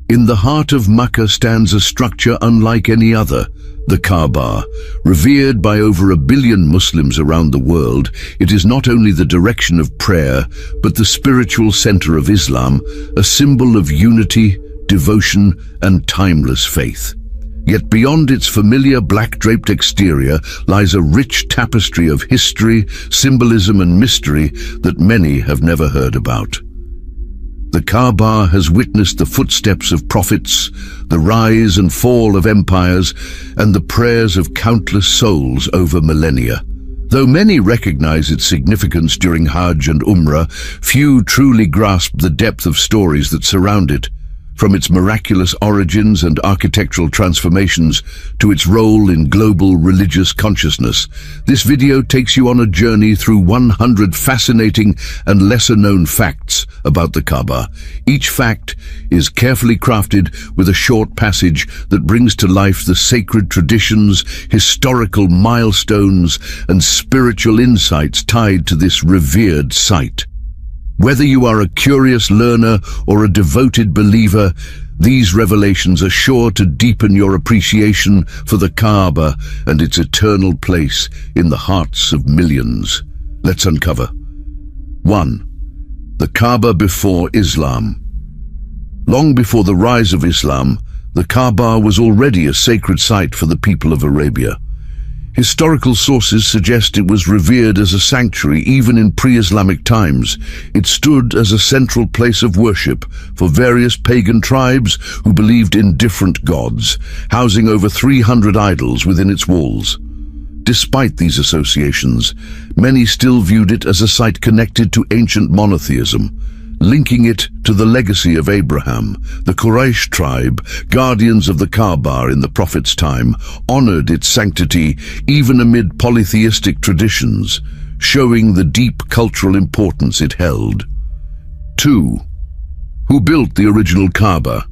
In the heart of Makkah stands a structure unlike any other, the Kaaba. Revered by over 1 billion Muslims around the world, it is not only the direction of prayer, but the spiritual center of Islam, a symbol of unity, devotion, and timeless faith. Yet beyond its familiar black-draped exterior lies a rich tapestry of history, symbolism, and mystery that many have never heard about. The Kaaba has witnessed the footsteps of prophets, the rise and fall of empires, and the prayers of countless souls over millennia. Though many recognize its significance during Hajj and Umrah, few truly grasp the depth of stories that surround it. From its miraculous origins and architectural transformations to its role in global religious consciousness, this video takes you on a journey through 100 fascinating and lesser-known facts about the Kaaba. Each fact is carefully crafted with a short passage that brings to life the sacred traditions, historical milestones, and spiritual insights tied to this revered site. Whether you are a curious learner or a devoted believer, these revelations are sure to deepen your appreciation for the Kaaba and its eternal place in the hearts of millions. Let's uncover. 1. The Kaaba before Islam. Long before the rise of Islam, the Kaaba was already a sacred site for the people of Arabia. Historical sources suggest it was revered as a sanctuary even in pre-Islamic times. It stood as a central place of worship for various pagan tribes who believed in different gods, housing over 300 idols within its walls. Despite these associations, many still viewed it as a site connected to ancient monotheism, linking it to the legacy of Abraham. The Quraysh tribe, guardians of the Kaaba in the Prophet's time, honored its sanctity even amid polytheistic traditions, showing the deep cultural importance it held. 2. Who built the original Kaaba?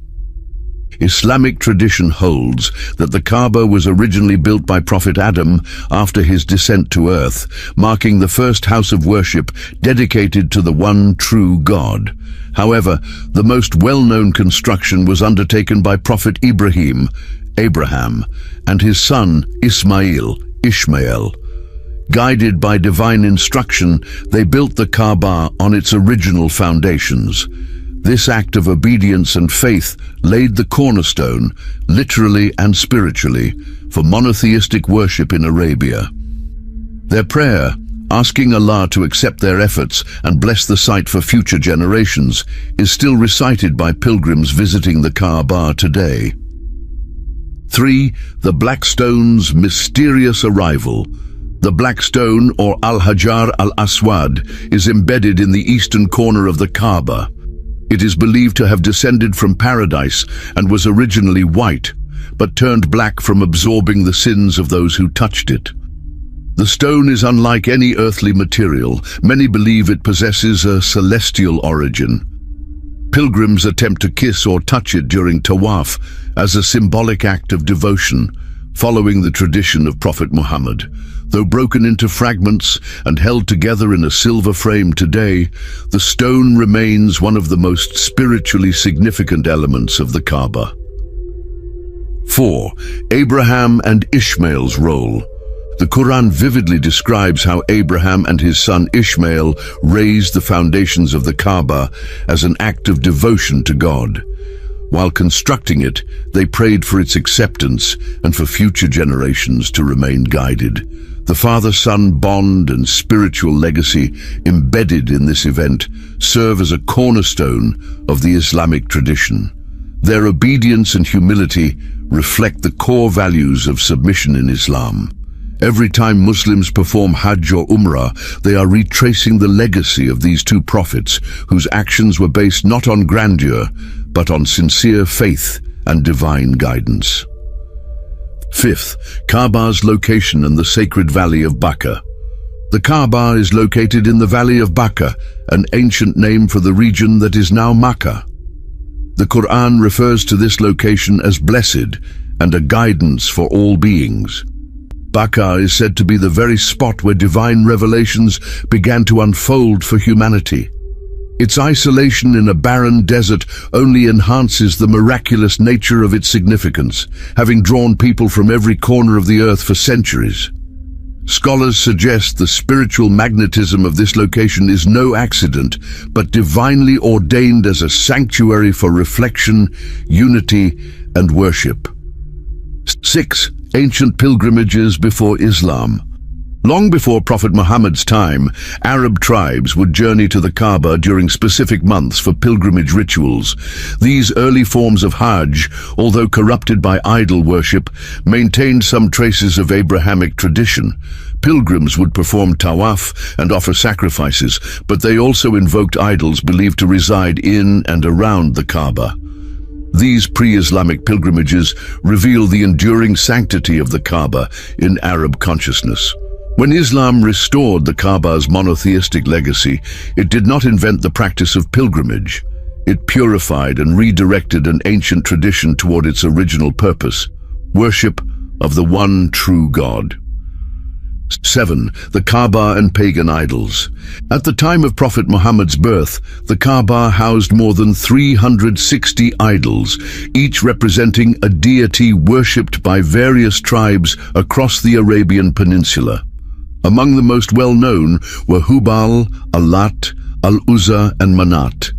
Islamic tradition holds that the Kaaba was originally built by Prophet Adam after his descent to earth, marking the first house of worship dedicated to the one true God. However, the most well-known construction was undertaken by Prophet Abraham, and his son Ishmael. Guided by divine instruction, they built the Kaaba on its original foundations. This act of obedience and faith laid the cornerstone, literally and spiritually, for monotheistic worship in Arabia. Their prayer, asking Allah to accept their efforts and bless the site for future generations, is still recited by pilgrims visiting the Kaaba today. 3. The Black Stone's mysterious arrival. The Black Stone, or Al-Hajar al-Aswad, is embedded in the eastern corner of the Kaaba. It is believed to have descended from paradise and was originally white, but turned black from absorbing the sins of those who touched it. The stone is unlike any earthly material. Many believe it possesses a celestial origin. Pilgrims attempt to kiss or touch it during tawaf as a symbolic act of devotion, following the tradition of Prophet Muhammad. Though broken into fragments and held together in a silver frame today, the stone remains one of the most spiritually significant elements of the Kaaba. 4. Abraham and Ishmael's role. The Quran vividly describes how Abraham and his son Ishmael raised the foundations of the Kaaba as an act of devotion to God. While constructing it, they prayed for its acceptance and for future generations to remain guided. The father-son bond and spiritual legacy embedded in this event serve as a cornerstone of the Islamic tradition. Their obedience and humility reflect the core values of submission in Islam. Every time Muslims perform Hajj or Umrah, they are retracing the legacy of these two prophets, whose actions were based not on grandeur, but on sincere faith and divine guidance. 5th, Kaaba's location in the sacred valley of Bakka. The Kaaba is located in the valley of Bakka, an ancient name for the region that is now Makkah. The Qur'an refers to this location as blessed and a guidance for all beings. Bakka is said to be the very spot where divine revelations began to unfold for humanity. Its isolation in a barren desert only enhances the miraculous nature of its significance, having drawn people from every corner of the earth for centuries. Scholars suggest the spiritual magnetism of this location is no accident, but divinely ordained as a sanctuary for reflection, unity, and worship. 6. Ancient pilgrimages before Islam. Long before Prophet Muhammad's time, Arab tribes would journey to the Kaaba during specific months for pilgrimage rituals. These early forms of Hajj, although corrupted by idol worship, maintained some traces of Abrahamic tradition. Pilgrims would perform tawaf and offer sacrifices, but they also invoked idols believed to reside in and around the Kaaba. These pre-Islamic pilgrimages reveal the enduring sanctity of the Kaaba in Arab consciousness. When Islam restored the Kaaba's monotheistic legacy, it did not invent the practice of pilgrimage. It purified and redirected an ancient tradition toward its original purpose, worship of the one true God. 7. The Kaaba and pagan idols. At the time of Prophet Muhammad's birth, the Kaaba housed more than 360 idols, each representing a deity worshipped by various tribes across the Arabian Peninsula. Among the most well-known were Hubal, Alat, Al-Uzza, and Manat.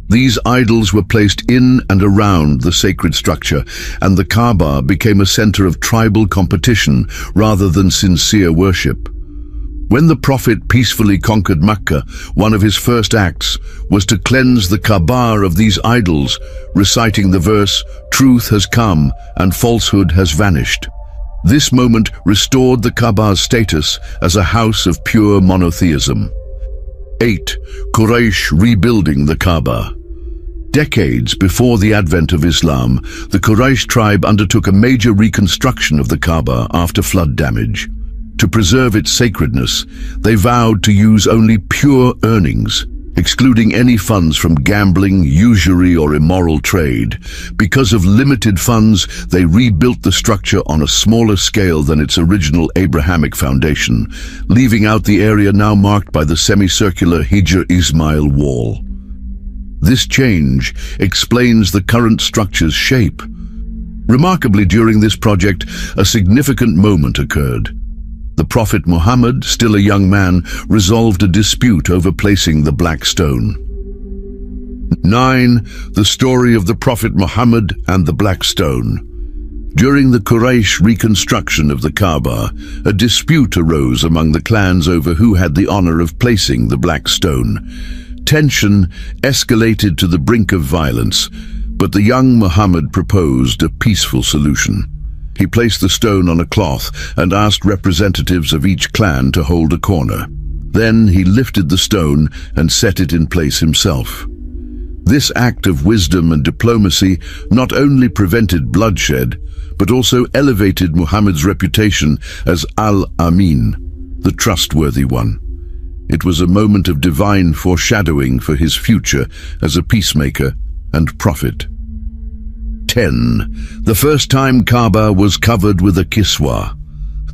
These idols were placed in and around the sacred structure, and the Kaaba became a center of tribal competition rather than sincere worship. When the Prophet peacefully conquered Mecca, one of his first acts was to cleanse the Kaaba of these idols, reciting the verse, "Truth has come and falsehood has vanished." This moment restored the Kaaba's status as a house of pure monotheism. 8. Quraysh rebuilding the Kaaba. Decades before the advent of Islam, the Quraysh tribe undertook a major reconstruction of the Kaaba after flood damage. To preserve its sacredness, they vowed to use only pure earnings, excluding any funds from gambling, usury, or immoral trade. Because of limited funds, they rebuilt the structure on a smaller scale than its original Abrahamic foundation, leaving out the area now marked by the semicircular Hijr Ismail wall. This change explains the current structure's shape. Remarkably, during this project, a significant moment occurred. The Prophet Muhammad, still a young man, resolved a dispute over placing the black stone. 9. The story of the Prophet Muhammad and the black stone. During the Quraysh reconstruction of the Kaaba, a dispute arose among the clans over who had the honor of placing the black stone. Tension escalated to the brink of violence, but the young Muhammad proposed a peaceful solution. He placed the stone on a cloth and asked representatives of each clan to hold a corner. Then he lifted the stone and set it in place himself. This act of wisdom and diplomacy not only prevented bloodshed, but also elevated Muhammad's reputation as Al-Amin, the trustworthy one. It was a moment of divine foreshadowing for his future as a peacemaker and prophet. 10. The first time Kaaba was covered with a kiswa.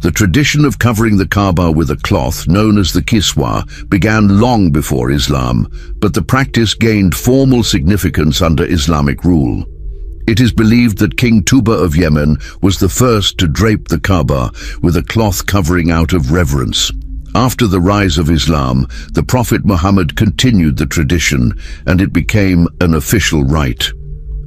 The tradition of covering the Kaaba with a cloth, known as the kiswa, began long before Islam, but the practice gained formal significance under Islamic rule. It is believed that King Tuba of Yemen was the first to drape the Kaaba with a cloth covering out of reverence. After the rise of Islam, the Prophet Muhammad continued the tradition, and it became an official rite.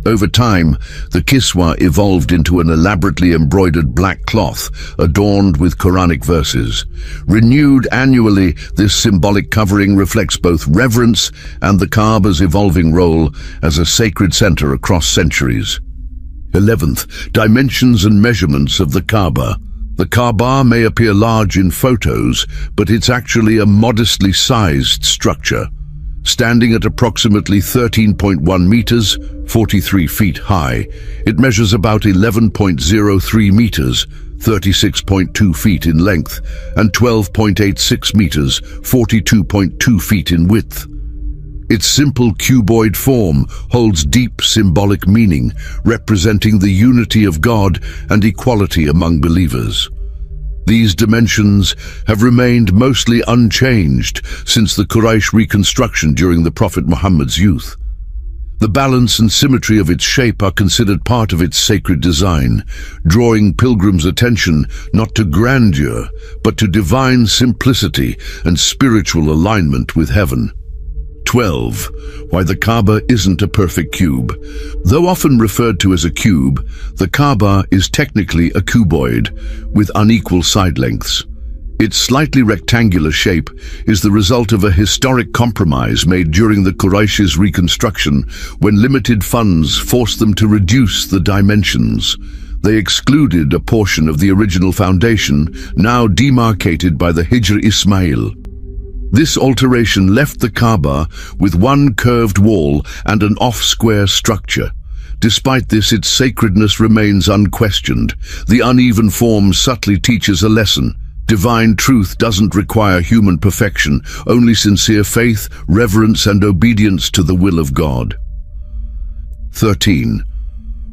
Over time, the kiswa evolved into an elaborately embroidered black cloth adorned with Quranic verses. Renewed annually, this symbolic covering reflects both reverence and the Kaaba's evolving role as a sacred center across centuries. 11th, dimensions and measurements of the Kaaba. The Kaaba may appear large in photos, but it's actually a modestly sized structure. Standing at approximately 13.1 meters, 43 feet high, it measures about 11.03 meters, 36.2 feet in length, and 12.86 meters, 42.2 feet in width. Its simple cuboid form holds deep symbolic meaning, representing the unity of God and equality among believers. These dimensions have remained mostly unchanged since the Quraysh reconstruction during the Prophet Muhammad's youth. The balance and symmetry of its shape are considered part of its sacred design, drawing pilgrims' attention not to grandeur, but to divine simplicity and spiritual alignment with heaven. 12. Why the Kaaba isn't a perfect cube. Though often referred to as a cube, the Kaaba is technically a cuboid with unequal side lengths. Its slightly rectangular shape is the result of a historic compromise made during the Quraysh's reconstruction when limited funds forced them to reduce the dimensions. They excluded a portion of the original foundation, now demarcated by the Hijr Ismail. This alteration left the Kaaba with one curved wall and an off-square structure. Despite this, its sacredness remains unquestioned. The uneven form subtly teaches a lesson. Divine truth doesn't require human perfection, only sincere faith, reverence, and obedience to the will of God. 13.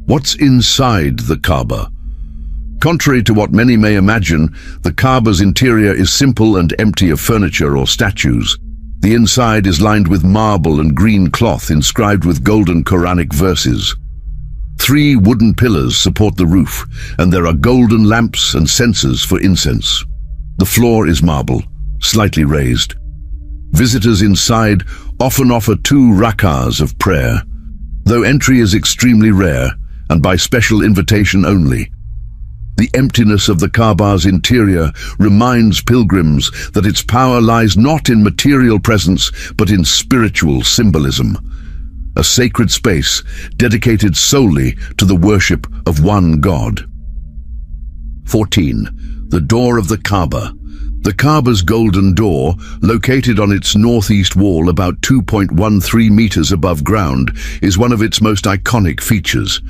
What's inside the Kaaba? Contrary to what many may imagine, the Kaaba's interior is simple and empty of furniture or statues. The inside is lined with marble and green cloth inscribed with golden Quranic verses. 3 wooden pillars support the roof, and there are golden lamps and censers for incense. The floor is marble, slightly raised. Visitors inside often offer 2 rak'ahs of prayer, though entry is extremely rare and by special invitation only. The emptiness of the Kaaba's interior reminds pilgrims that its power lies not in material presence but in spiritual symbolism. A sacred space dedicated solely to the worship of one God. 14. The door of the Kaaba. The Kaaba's golden door, located on its northeast wall about 2.13 meters above ground, is one of its most iconic features.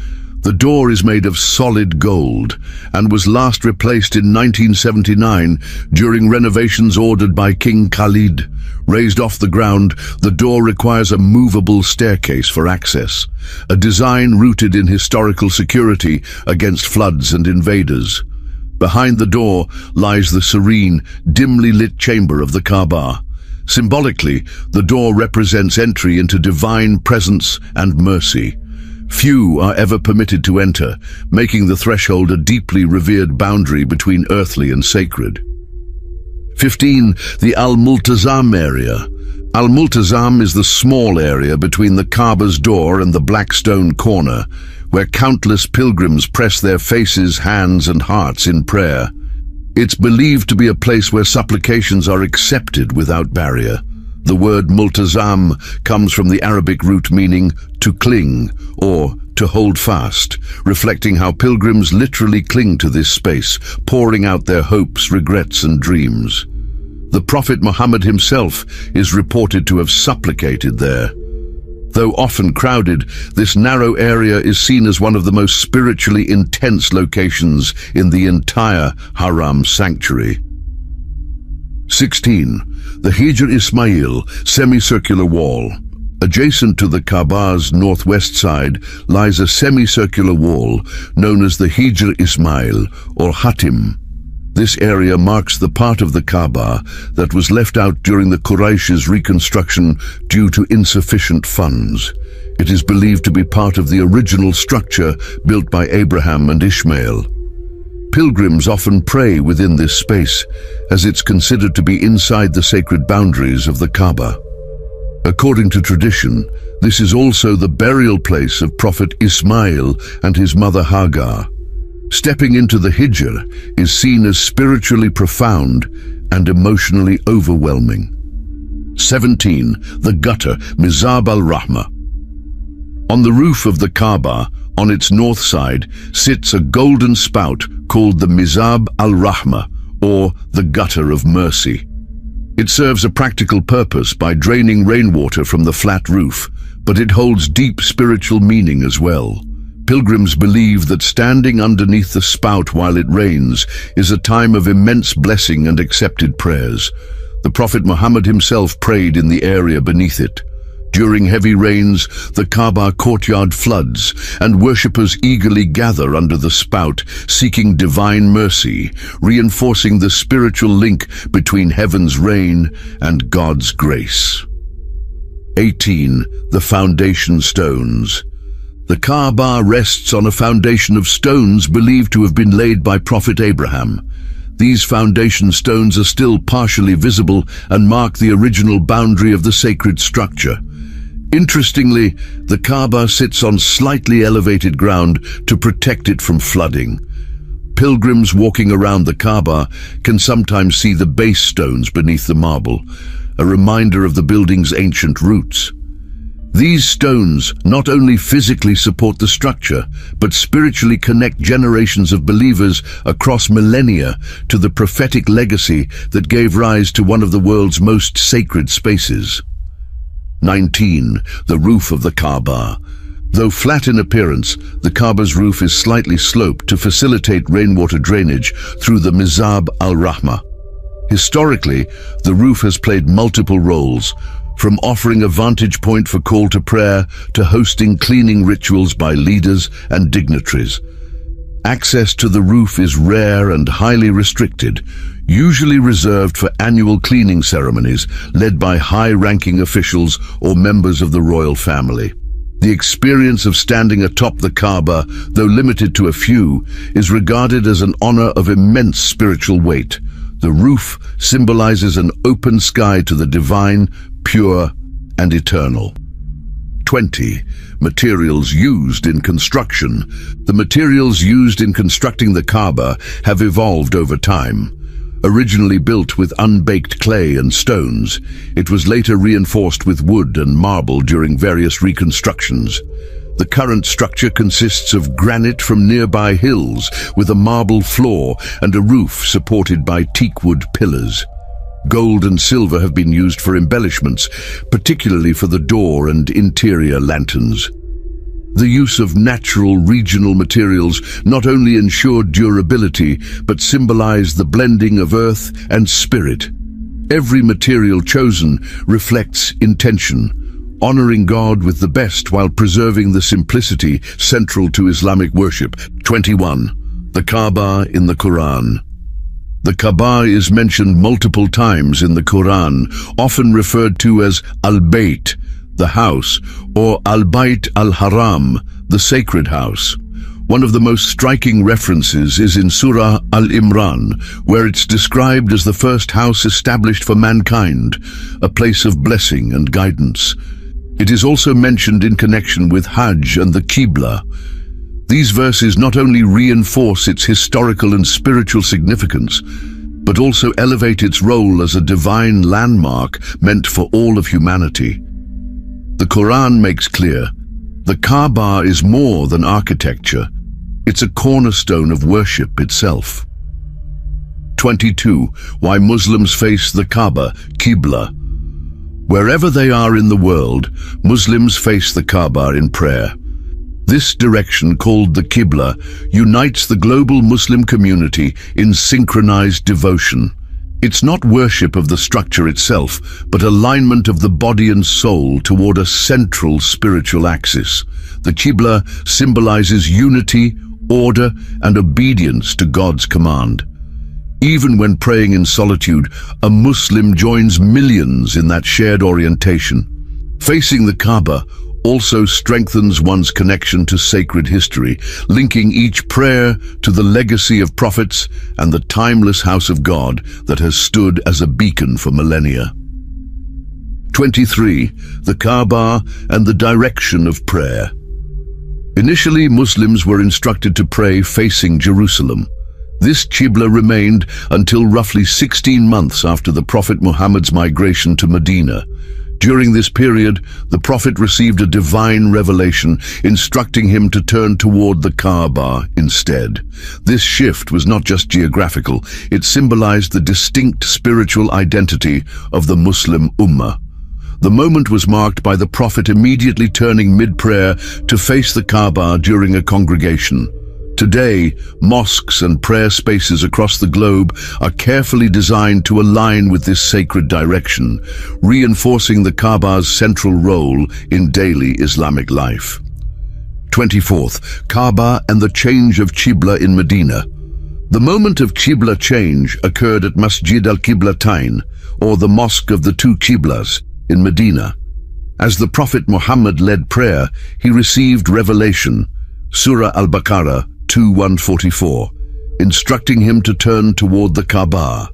The door is made of solid gold and was last replaced in 1979 during renovations ordered by King Khalid. Raised off the ground, the door requires a movable staircase for access, a design rooted in historical security against floods and invaders. Behind the door lies the serene, dimly lit chamber of the Kaaba. Symbolically, the door represents entry into divine presence and mercy. Few are ever permitted to enter, making the threshold a deeply revered boundary between earthly and sacred. 15. The Al-Multazam area. Al-Multazam is the small area between the Kaaba's door and the black stone corner, where countless pilgrims press their faces, hands, and hearts in prayer. It's believed to be a place where supplications are accepted without barrier. The word multazam comes from the Arabic root meaning to cling or to hold fast, reflecting how pilgrims literally cling to this space, pouring out their hopes, regrets, and dreams. The Prophet Muhammad himself is reported to have supplicated there. Though often crowded, this narrow area is seen as one of the most spiritually intense locations in the entire Haram sanctuary. 16. The Hijr Ismail semicircular wall. Adjacent to the Kaaba's northwest side lies a semicircular wall known as the Hijr Ismail or Hatim. This area marks the part of the Kaaba that was left out during the Quraysh's reconstruction due to insufficient funds. It is believed to be part of the original structure built by Abraham and Ishmael. Pilgrims often pray within this space, as it's considered to be inside the sacred boundaries of the Kaaba. According to tradition, this is also the burial place of Prophet Ismail and his mother Hagar. Stepping into the Hijr is seen as spiritually profound and emotionally overwhelming. 17. The gutter, Mizab al-Rahmah. On the roof of the Kaaba, on its north side, sits a golden spout called the Mizab al-Rahmah, or the gutter of mercy. It serves a practical purpose by draining rainwater from the flat roof, but it holds deep spiritual meaning as well. Pilgrims believe that standing underneath the spout while it rains is a time of immense blessing and accepted prayers. The Prophet Muhammad himself prayed in the area beneath it. During heavy rains, the Kaaba courtyard floods, and worshippers eagerly gather under the spout, seeking divine mercy, reinforcing the spiritual link between heaven's rain and God's grace. 18. The foundation stones. The Kaaba rests on a foundation of stones believed to have been laid by Prophet Abraham. These foundation stones are still partially visible and mark the original boundary of the sacred structure. Interestingly, the Kaaba sits on slightly elevated ground to protect it from flooding. Pilgrims walking around the Kaaba can sometimes see the base stones beneath the marble, a reminder of the building's ancient roots. These stones not only physically support the structure, but spiritually connect generations of believers across millennia to the prophetic legacy that gave rise to one of the world's most sacred spaces. 19. The roof of the Kaaba. Though flat in appearance, the Kaaba's roof is slightly sloped to facilitate rainwater drainage through the Mizab al-Rahmah. Historically, the roof has played multiple roles, from offering a vantage point for call to prayer to hosting cleaning rituals by leaders and dignitaries. Access to the roof is rare and highly restricted, usually reserved for annual cleaning ceremonies led by high-ranking officials or members of the royal family. The experience of standing atop the Kaaba, though limited to a few, is regarded as an honor of immense spiritual weight. The roof symbolizes an open sky to the divine, pure, and eternal. 20. Materials used in construction. The materials used in constructing the Kaaba have evolved over time. Originally built with unbaked clay and stones, it was later reinforced with wood and marble during various reconstructions. The current structure consists of granite from nearby hills with a marble floor and a roof supported by teakwood pillars. Gold and silver have been used for embellishments, particularly for the door and interior lanterns. The use of natural regional materials not only ensured durability, but symbolized the blending of earth and spirit. Every material chosen reflects intention, honoring God with the best while preserving the simplicity central to Islamic worship. 21. The Kaaba in the Qur'an. The Kaaba is mentioned multiple times in the Qur'an, often referred to as Al-Bayt, the house, or Al-Bayt al-Haram, the sacred house. One of the most striking references is in Surah Al-Imran, where it's described as the first house established for mankind, a place of blessing and guidance. It is also mentioned in connection with Hajj and the Qibla. These verses not only reinforce its historical and spiritual significance, but also elevate its role as a divine landmark meant for all of humanity. The Quran makes clear, the Kaaba is more than architecture. It's a cornerstone of worship itself. 22. Why Muslims face the Kaaba, Qibla. Wherever they are in the world, Muslims face the Kaaba in prayer. This direction, called the Qibla, unites the global Muslim community in synchronized devotion. It's not worship of the structure itself, but alignment of the body and soul toward a central spiritual axis. The Qibla symbolizes unity, order, and obedience to God's command. Even when praying in solitude, a Muslim joins millions in that shared orientation. Facing the Kaaba also strengthens one's connection to sacred history, linking each prayer to the legacy of prophets and the timeless house of God that has stood as a beacon for millennia. 23. The Kaaba and the direction of prayer. Initially, Muslims were instructed to pray facing Jerusalem. This Qibla remained until roughly 16 months after the Prophet Muhammad's migration to Medina. During this period, the Prophet received a divine revelation instructing him to turn toward the Kaaba instead. This shift was not just geographical, it symbolized the distinct spiritual identity of the Muslim Ummah. The moment was marked by the Prophet immediately turning mid-prayer to face the Kaaba during a congregation. Today, mosques and prayer spaces across the globe are carefully designed to align with this sacred direction, reinforcing the Kaaba's central role in daily Islamic life. 24th, Kaaba and the change of Qibla in Medina. The moment of Qibla change occurred at Masjid al-Qiblatain, or the Mosque of the Two Qiblas, in Medina. As the Prophet Muhammad led prayer, he received revelation, Surah Al-Baqarah 2:144, instructing him to turn toward the Kaaba.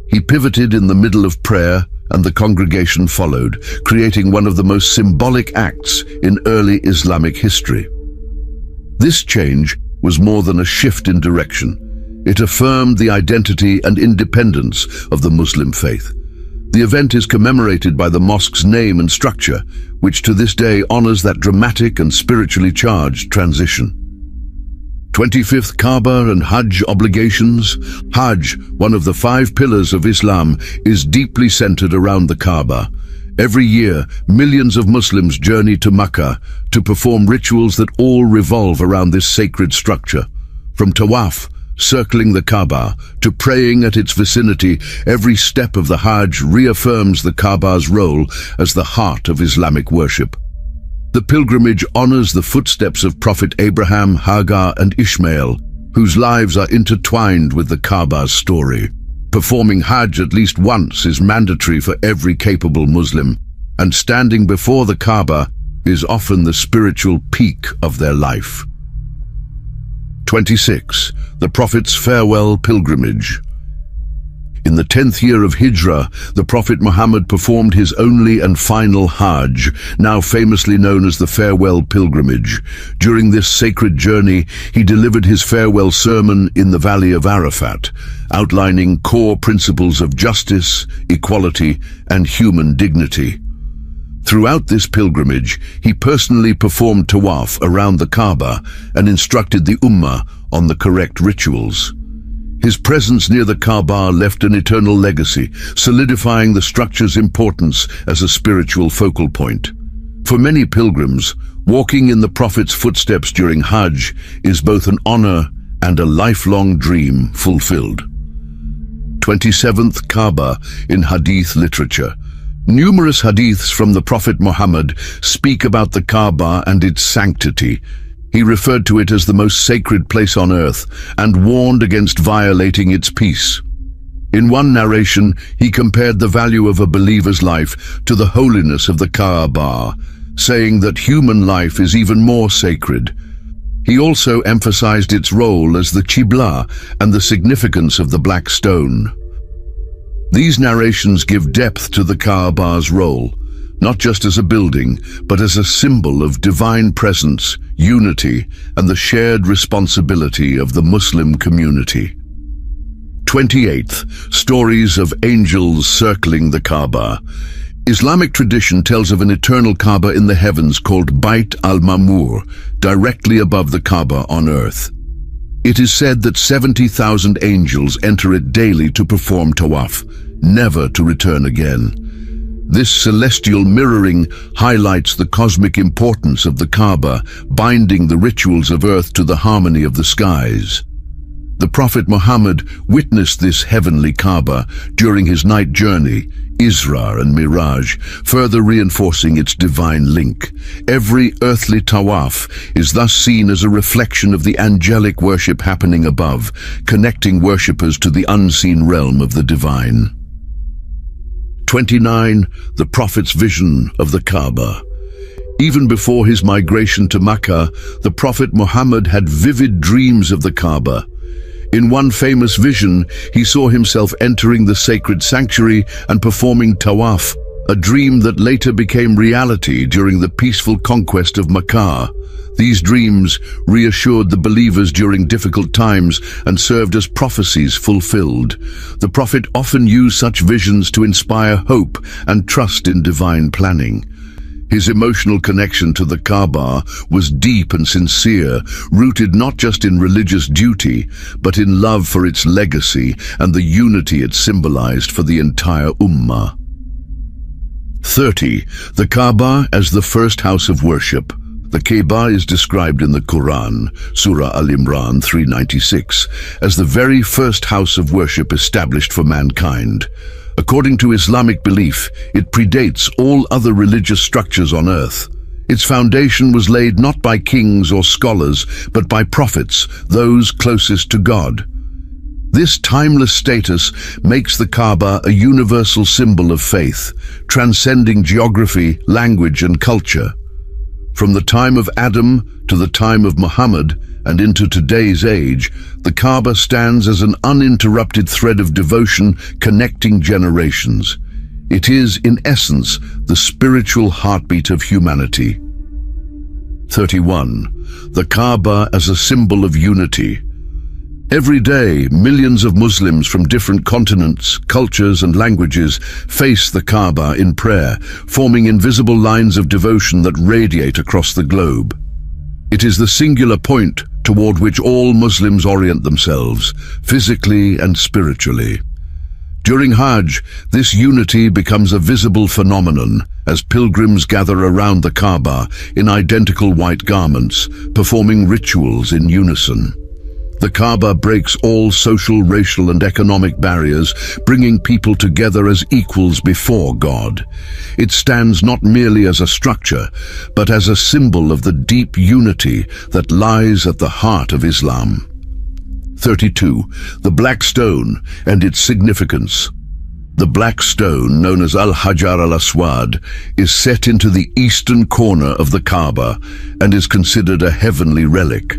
He pivoted in the middle of prayer, and the congregation followed, creating one of the most symbolic acts in early Islamic history. This change was more than a shift in direction. It affirmed the identity and independence of the Muslim faith. The event is commemorated by the mosque's name and structure, which to this day honors that dramatic and spiritually charged transition. 25th, Kaaba and Hajj obligations. Hajj, one of the 5 pillars of Islam, is deeply centered around the Kaaba. Every year, millions of Muslims journey to Mecca to perform rituals that all revolve around this sacred structure. From tawaf, circling the Kaaba, to praying at its vicinity, every step of the Hajj reaffirms the Kaaba's role as the heart of Islamic worship. The pilgrimage honors the footsteps of Prophet Abraham, Hagar, and Ishmael, whose lives are intertwined with the Kaaba's story. Performing Hajj at least once is mandatory for every capable Muslim, and standing before the Kaaba is often the spiritual peak of their life. 26. The Prophet's farewell pilgrimage. In the 10th year of Hijrah, the Prophet Muhammad performed his only and final Hajj, now famously known as the farewell pilgrimage. During this sacred journey, he delivered his farewell sermon in the Valley of Arafat, outlining core principles of justice, equality, and human dignity. Throughout this pilgrimage, he personally performed tawaf around the Kaaba and instructed the Ummah on the correct rituals. His presence near the Kaaba left an eternal legacy, solidifying the structure's importance as a spiritual focal point. For many pilgrims, walking in the Prophet's footsteps during Hajj is both an honor and a lifelong dream fulfilled. 27th, Kaaba in Hadith literature. Numerous hadiths from the Prophet Muhammad speak about the Kaaba and its sanctity. He referred to it as the most sacred place on earth and warned against violating its peace. In one narration, he compared the value of a believer's life to the holiness of the Kaaba, saying that human life is even more sacred. He also emphasized its role as the Qibla and the significance of the black stone. These narrations give depth to the Kaaba's role, not just as a building, but as a symbol of divine presence, unity, and the shared responsibility of the Muslim community. 28th, stories of angels circling the Kaaba. Islamic tradition tells of an eternal Kaaba in the heavens called Bayt al-Mamur, directly above the Kaaba on earth. It is said that 70,000 angels enter it daily to perform tawaf, never to return again. This celestial mirroring highlights the cosmic importance of the Kaaba, binding the rituals of earth to the harmony of the skies. The Prophet Muhammad witnessed this heavenly Kaaba during his night journey, Isra and Miraj, further reinforcing its divine link. Every earthly tawaf is thus seen as a reflection of the angelic worship happening above, connecting worshippers to the unseen realm of the divine. 29. The Prophet's vision of the Kaaba. Even before his migration to Mecca, the Prophet Muhammad had vivid dreams of the Kaaba. In one famous vision, he saw himself entering the sacred sanctuary and performing tawaf, a dream that later became reality during the peaceful conquest of Mecca. These dreams reassured the believers during difficult times and served as prophecies fulfilled. The Prophet often used such visions to inspire hope and trust in divine planning. His emotional connection to the Kaaba was deep and sincere, rooted not just in religious duty, but in love for its legacy and the unity it symbolized for the entire Ummah. 30. The Kaaba as the first house of worship. The Kaaba is described in the Qur'an, Surah Al-Imran 396, as the very first house of worship established for mankind. According to Islamic belief, it predates all other religious structures on earth. Its foundation was laid not by kings or scholars, but by prophets, those closest to God. This timeless status makes the Kaaba a universal symbol of faith, transcending geography, language, and culture. From the time of Adam to the time of Muhammad and into today's age, the Kaaba stands as an uninterrupted thread of devotion connecting generations. It is, in essence, the spiritual heartbeat of humanity. 31. The Kaaba as a symbol of unity. Every day, millions of Muslims from different continents, cultures, and languages face the Kaaba in prayer, forming invisible lines of devotion that radiate across the globe. It is the singular point toward which all Muslims orient themselves, physically and spiritually. During Hajj, this unity becomes a visible phenomenon as pilgrims gather around the Kaaba in identical white garments, performing rituals in unison. The Kaaba breaks all social, racial, and economic barriers, bringing people together as equals before God. It stands not merely as a structure, but as a symbol of the deep unity that lies at the heart of Islam. 32. The Black Stone and its significance. The black stone, known as Al-Hajar al-Aswad, is set into the eastern corner of the Kaaba and is considered a heavenly relic.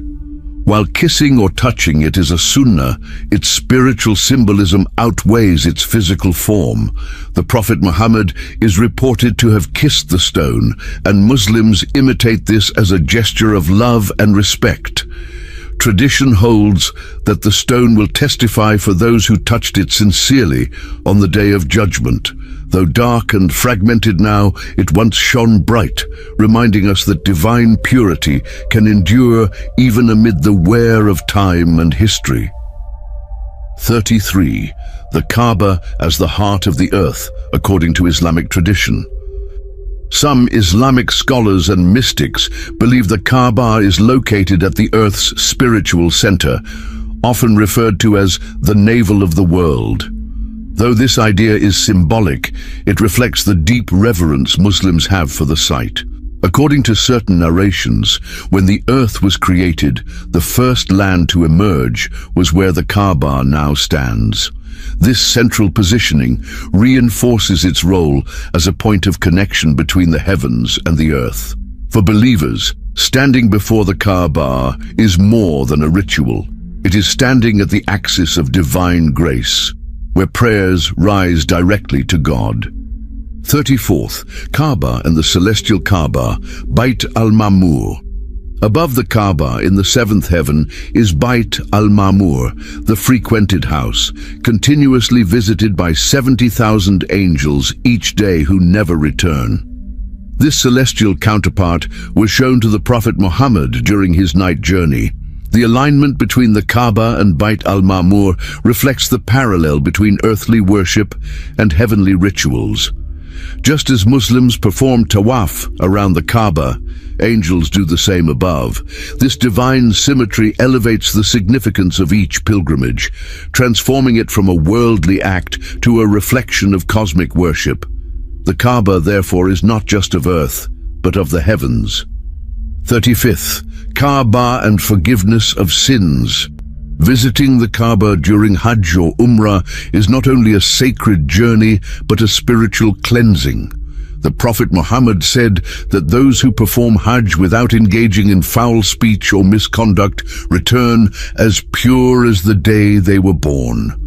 While kissing or touching it is a sunnah, its spiritual symbolism outweighs its physical form. The Prophet Muhammad is reported to have kissed the stone, and Muslims imitate this as a gesture of love and respect. Tradition holds that the stone will testify for those who touched it sincerely on the Day of Judgment. Though dark and fragmented now, it once shone bright, reminding us that divine purity can endure even amid the wear of time and history. 33. The Kaaba as the heart of the earth, according to Islamic tradition. Some Islamic scholars and mystics believe the Kaaba is located at the earth's spiritual center, often referred to as the navel of the world. Though this idea is symbolic, it reflects the deep reverence Muslims have for the site. According to certain narrations, when the earth was created, the first land to emerge was where the Kaaba now stands. This central positioning reinforces its role as a point of connection between the heavens and the earth. For believers, standing before the Kaaba is more than a ritual. It is standing at the axis of divine grace, where prayers rise directly to God. 34th, Kaaba and the celestial Kaaba, Bayt al-Ma'mur. Above the Kaaba in the seventh heaven is Bayt al-Ma'mur, the frequented house, continuously visited by 70,000 angels each day who never return. This celestial counterpart was shown to the Prophet Muhammad during his night journey. The alignment between the Kaaba and Bayt al-Ma'mur reflects the parallel between earthly worship and heavenly rituals. Just as Muslims perform tawaf around the Kaaba, angels do the same above. This divine symmetry elevates the significance of each pilgrimage, transforming it from a worldly act to a reflection of cosmic worship. The Kaaba, therefore, is not just of earth, but of the heavens. 35th, Kaaba and forgiveness of sins. Visiting the Kaaba during Hajj or Umrah is not only a sacred journey, but a spiritual cleansing. The Prophet Muhammad said that those who perform Hajj without engaging in foul speech or misconduct return as pure as the day they were born.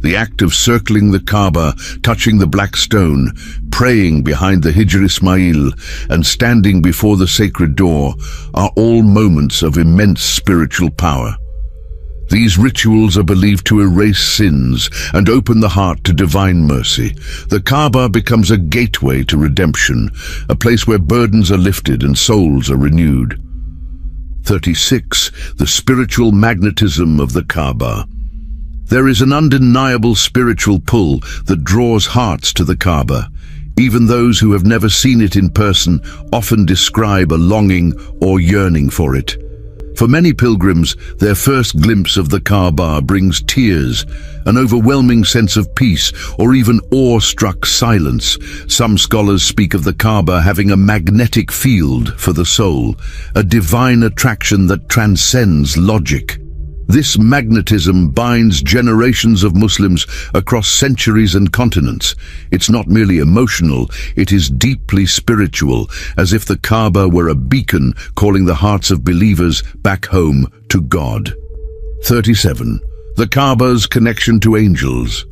The act of circling the Kaaba, touching the black stone, praying behind the Hijr Ismail, and standing before the sacred door are all moments of immense spiritual power. These rituals are believed to erase sins and open the heart to divine mercy. The Kaaba becomes a gateway to redemption, a place where burdens are lifted and souls are renewed. 36. The spiritual magnetism of the Kaaba. There is an undeniable spiritual pull that draws hearts to the Kaaba. Even those who have never seen it in person often describe a longing or yearning for it. For many pilgrims, their first glimpse of the Kaaba brings tears, an overwhelming sense of peace, or even awe-struck silence. Some scholars speak of the Kaaba having a magnetic field for the soul, a divine attraction that transcends logic. This magnetism binds generations of Muslims across centuries and continents. It's not merely emotional, it is deeply spiritual, as if the Kaaba were a beacon calling the hearts of believers back home to God. 37. The Kaaba's connection to angels.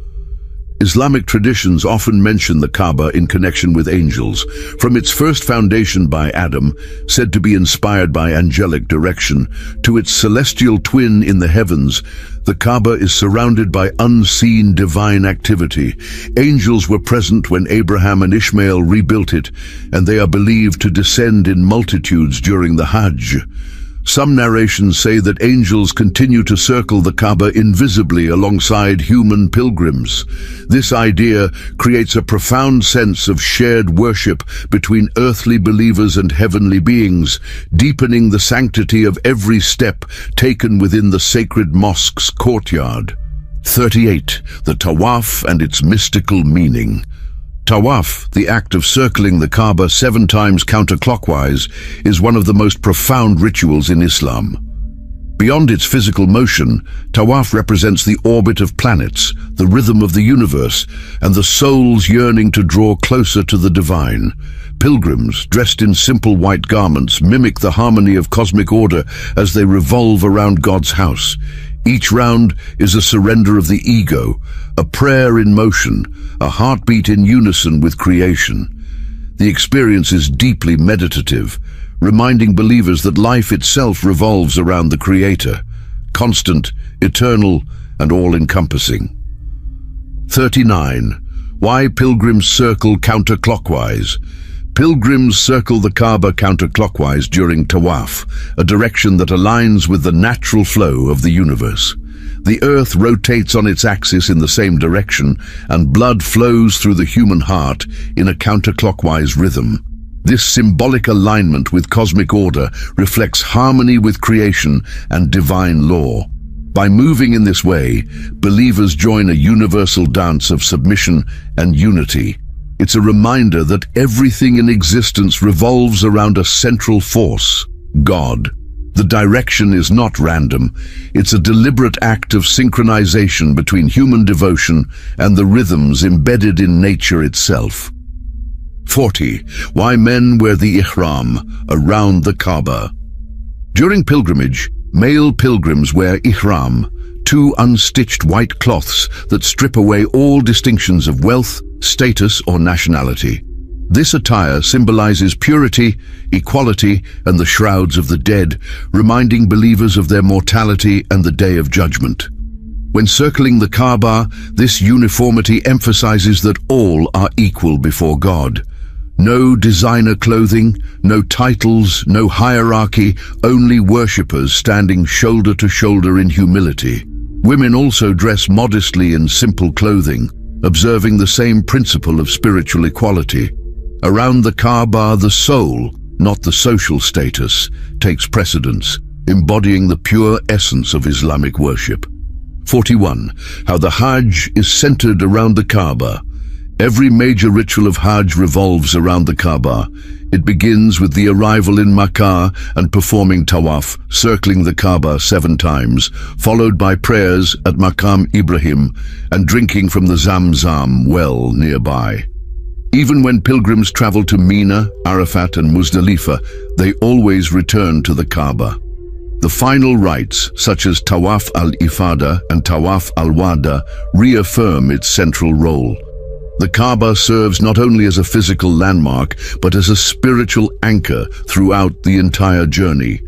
Islamic traditions often mention the Kaaba in connection with angels. From its first foundation by Adam, said to be inspired by angelic direction, to its celestial twin in the heavens, the Kaaba is surrounded by unseen divine activity. Angels were present when Abraham and Ishmael rebuilt it, and they are believed to descend in multitudes during the Hajj. Some narrations say that angels continue to circle the Kaaba invisibly alongside human pilgrims. This idea creates a profound sense of shared worship between earthly believers and heavenly beings, deepening the sanctity of every step taken within the sacred mosque's courtyard. 38. The Tawaf and its mystical meaning. Tawaf, the act of circling the Kaaba 7 times counterclockwise, is one of the most profound rituals in Islam. Beyond its physical motion, Tawaf represents the orbit of planets, the rhythm of the universe, and the soul's yearning to draw closer to the divine. Pilgrims, dressed in simple white garments, mimic the harmony of cosmic order as they revolve around God's house. Each round is a surrender of the ego, a prayer in motion, a heartbeat in unison with creation. The experience is deeply meditative, reminding believers that life itself revolves around the Creator, constant, eternal, and all-encompassing. 39. Why pilgrims circle counterclockwise. Pilgrims circle the Kaaba counterclockwise during Tawaf, a direction that aligns with the natural flow of the universe. The earth rotates on its axis in the same direction, and blood flows through the human heart in a counterclockwise rhythm. This symbolic alignment with cosmic order reflects harmony with creation and divine law. By moving in this way, believers join a universal dance of submission and unity. It's a reminder that everything in existence revolves around a central force, God. The direction is not random. It's a deliberate act of synchronization between human devotion and the rhythms embedded in nature itself. 40. Why men wear the ihram around the Kaaba. During pilgrimage, male pilgrims wear ihram, 2 unstitched white cloths that strip away all distinctions of wealth, status, or nationality. This attire symbolizes purity, equality, and the shrouds of the dead, reminding believers of their mortality and the day of judgment. When circling the Kaaba, this uniformity emphasizes that all are equal before God. No designer clothing, no titles, no hierarchy, only worshippers standing shoulder to shoulder in humility. Women also dress modestly in simple clothing, observing the same principle of spiritual equality. Around the Kaaba, the soul, not the social status, takes precedence, embodying the pure essence of Islamic worship. 41. How the Hajj is centered around the Kaaba. Every major ritual of Hajj revolves around the Kaaba. It begins with the arrival in Makkah and performing Tawaf, circling the Kaaba 7 times, followed by prayers at Maqam Ibrahim and drinking from the Zamzam well nearby. Even when pilgrims travel to Mina, Arafat and Muzdalifah, they always return to the Kaaba. The final rites, such as Tawaf al-Ifada and Tawaf al-Wada, reaffirm its central role. The Kaaba serves not only as a physical landmark, but as a spiritual anchor throughout the entire journey.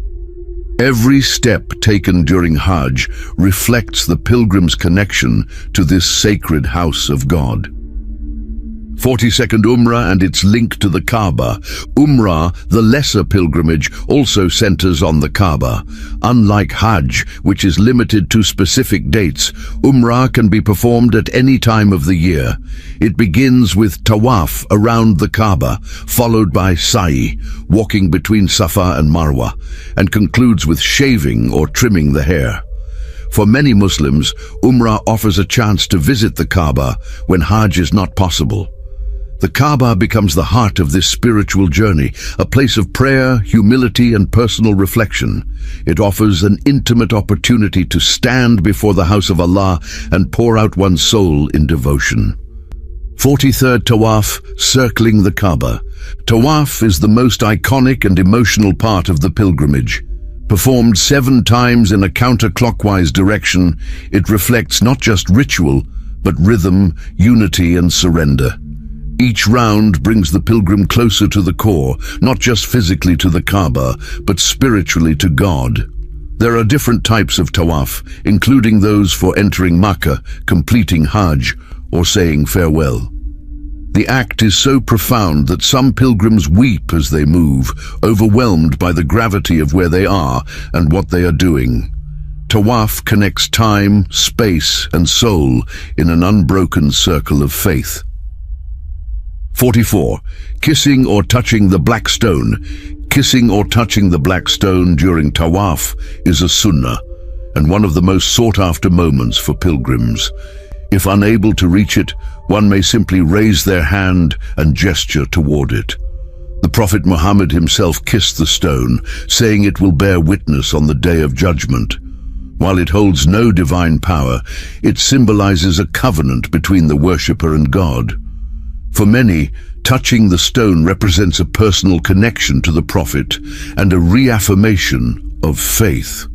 Every step taken during Hajj reflects the pilgrim's connection to this sacred house of God. 42nd Umrah and its link to the Kaaba. Umrah, the lesser pilgrimage, also centers on the Kaaba. Unlike Hajj, which is limited to specific dates, Umrah can be performed at any time of the year. It begins with Tawaf around the Kaaba, followed by Sa'i, walking between Safa and Marwa, and concludes with shaving or trimming the hair. For many Muslims, Umrah offers a chance to visit the Kaaba when Hajj is not possible. The Kaaba becomes the heart of this spiritual journey, a place of prayer, humility, and personal reflection. It offers an intimate opportunity to stand before the house of Allah and pour out one's soul in devotion. 43rd Tawaf, circling the Kaaba. Tawaf is the most iconic and emotional part of the pilgrimage. Performed 7 times in a counterclockwise direction, it reflects not just ritual, but rhythm, unity, and surrender. Each round brings the pilgrim closer to the core, not just physically to the Kaaba, but spiritually to God. There are different types of tawaf, including those for entering Makkah, completing Hajj, or saying farewell. The act is so profound that some pilgrims weep as they move, overwhelmed by the gravity of where they are and what they are doing. Tawaf connects time, space, and soul in an unbroken circle of faith. 44. Kissing or touching the black stone. Kissing or touching the black stone during Tawaf is a sunnah, and one of the most sought-after moments for pilgrims. If unable to reach it, one may simply raise their hand and gesture toward it. The Prophet Muhammad himself kissed the stone, saying it will bear witness on the Day of Judgment. While it holds no divine power, it symbolizes a covenant between the worshipper and God. For many, touching the stone represents a personal connection to the Prophet and a reaffirmation of faith.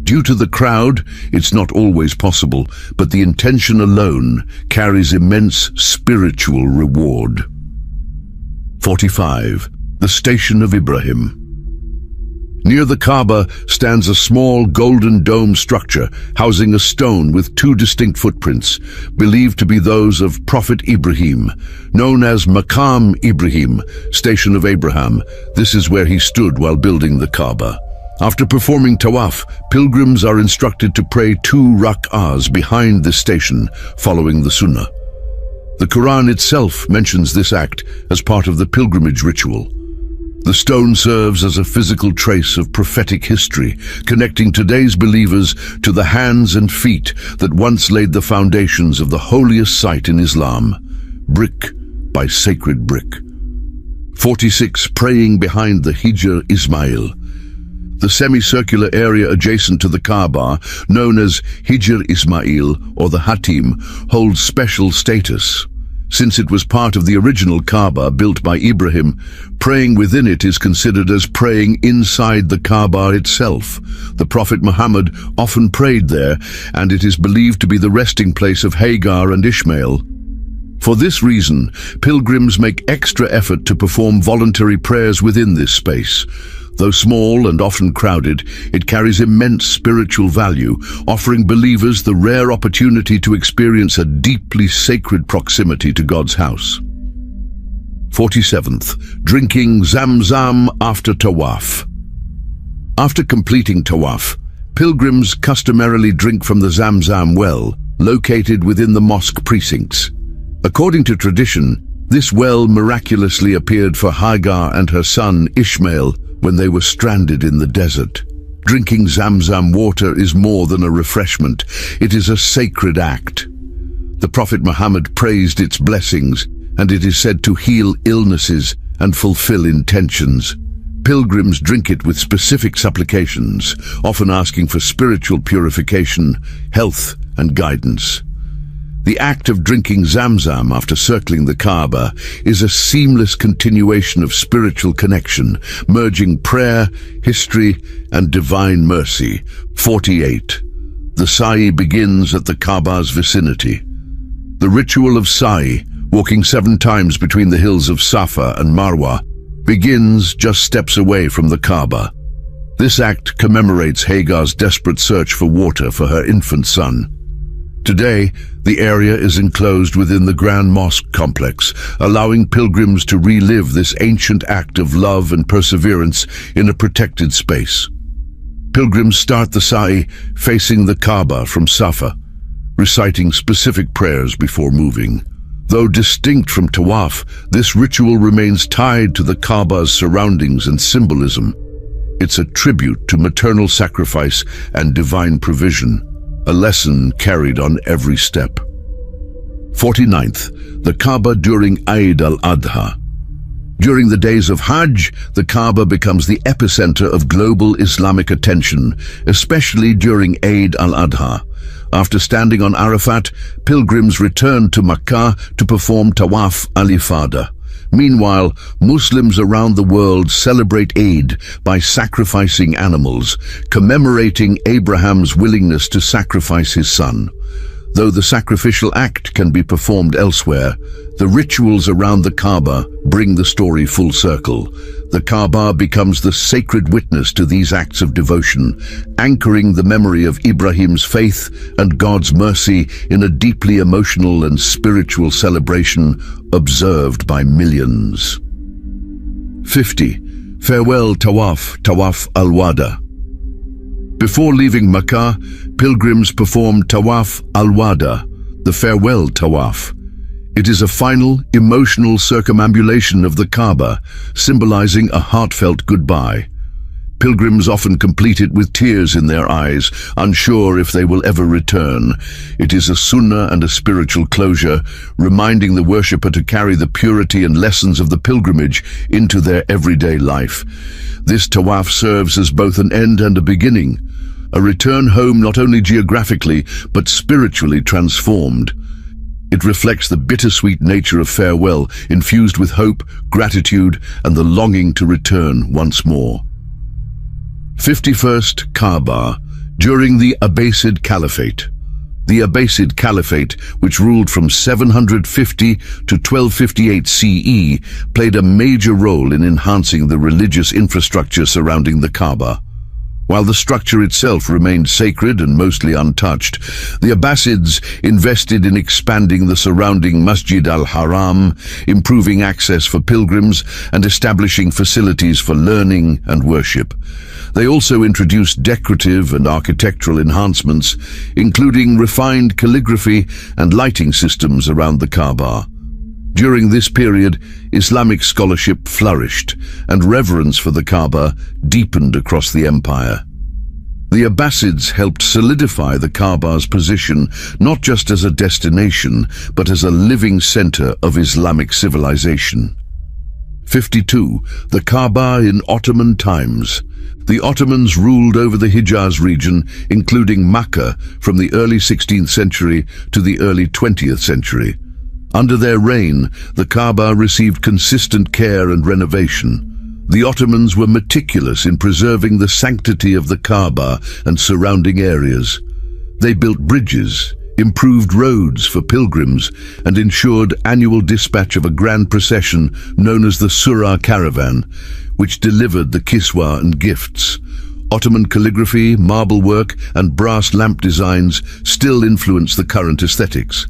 Due to the crowd, it's not always possible, but the intention alone carries immense spiritual reward. 45. The Station of Ibrahim. Near the Kaaba stands a small golden dome structure housing a stone with 2 distinct footprints, believed to be those of Prophet Ibrahim. Known as Maqam Ibrahim, Station of Abraham, this is where he stood while building the Kaaba. After performing Tawaf, pilgrims are instructed to pray 2 rak'ahs behind this station, following the Sunnah. The Qur'an itself mentions this act as part of the pilgrimage ritual. The stone serves as a physical trace of prophetic history, connecting today's believers to the hands and feet that once laid the foundations of the holiest site in Islam, brick by sacred brick. 46. Praying behind the Hijr Ismail. The semicircular area adjacent to the Kaaba, known as Hijr Ismail or the Hatim, holds special status. Since it was part of the original Kaaba built by Ibrahim, praying within it is considered as praying inside the Kaaba itself. The Prophet Muhammad often prayed there, and it is believed to be the resting place of Hagar and Ishmael. For this reason, pilgrims make extra effort to perform voluntary prayers within this space. Though small and often crowded, it carries immense spiritual value, offering believers the rare opportunity to experience a deeply sacred proximity to God's house. 47th. Drinking Zamzam after Tawaf. After completing Tawaf, pilgrims customarily drink from the Zamzam well, located within the mosque precincts. According to tradition, this well miraculously appeared for Hagar and her son Ishmael when they were stranded in the desert. Drinking Zamzam water is more than a refreshment, it is a sacred act. The Prophet Muhammad praised its blessings, and it is said to heal illnesses and fulfill intentions. Pilgrims drink it with specific supplications, often asking for spiritual purification, health, and guidance. The act of drinking Zamzam after circling the Kaaba is a seamless continuation of spiritual connection, merging prayer, history, and divine mercy. 48. The Sa'i begins at the Kaaba's vicinity. The ritual of Sa'i, walking 7 times between the hills of Safa and Marwa, begins just steps away from the Kaaba. This act commemorates Hagar's desperate search for water for her infant son. Today, the area is enclosed within the Grand Mosque complex, allowing pilgrims to relive this ancient act of love and perseverance in a protected space. Pilgrims start the sa'i facing the Kaaba from Safa, reciting specific prayers before moving. Though distinct from tawaf, this ritual remains tied to the Kaaba's surroundings and symbolism. It's a tribute to maternal sacrifice and divine provision, a lesson carried on every step. 49th, the Kaaba during Eid al-Adha. During the days of Hajj, the Kaaba becomes the epicenter of global Islamic attention, especially during Eid al-Adha. After standing on Arafat, pilgrims return to Makkah to perform Tawaf al-Ifada. Meanwhile, Muslims around the world celebrate Eid by sacrificing animals, commemorating Abraham's willingness to sacrifice his son. Though the sacrificial act can be performed elsewhere, the rituals around the Kaaba bring the story full circle. The Kaaba becomes the sacred witness to these acts of devotion, anchoring the memory of Ibrahim's faith and God's mercy in a deeply emotional and spiritual celebration observed by millions. 50. Farewell Tawaf, Tawaf al-Wada. Before leaving Makkah, pilgrims perform Tawaf al-Wada, the farewell Tawaf. It is a final, emotional circumambulation of the Kaaba, symbolizing a heartfelt goodbye. Pilgrims often complete it with tears in their eyes, unsure if they will ever return. It is a sunnah and a spiritual closure, reminding the worshipper to carry the purity and lessons of the pilgrimage into their everyday life. This tawaf serves as both an end and a beginning, a return home not only geographically, but spiritually transformed. It reflects the bittersweet nature of farewell, infused with hope, gratitude, and the longing to return once more. 51st Kaaba, during the Abbasid Caliphate. The Abbasid Caliphate, which ruled from 750 to 1258 CE, played a major role in enhancing the religious infrastructure surrounding the Kaaba. While the structure itself remained sacred and mostly untouched, the Abbasids invested in expanding the surrounding Masjid al-Haram, improving access for pilgrims, and establishing facilities for learning and worship. They also introduced decorative and architectural enhancements, including refined calligraphy and lighting systems around the Kaaba. During this period, Islamic scholarship flourished, and reverence for the Kaaba deepened across the empire. The Abbasids helped solidify the Kaaba's position not just as a destination, but as a living center of Islamic civilization. 52. The Kaaba in Ottoman times. The Ottomans ruled over the Hijaz region, including Makkah, from the early 16th century to the early 20th century. Under their reign, the Kaaba received consistent care and renovation. The Ottomans were meticulous in preserving the sanctity of the Kaaba and surrounding areas. They built bridges, improved roads for pilgrims, and ensured annual dispatch of a grand procession known as the Surah Caravan, which delivered the kiswa and gifts. Ottoman calligraphy, marble work, and brass lamp designs still influence the current aesthetics.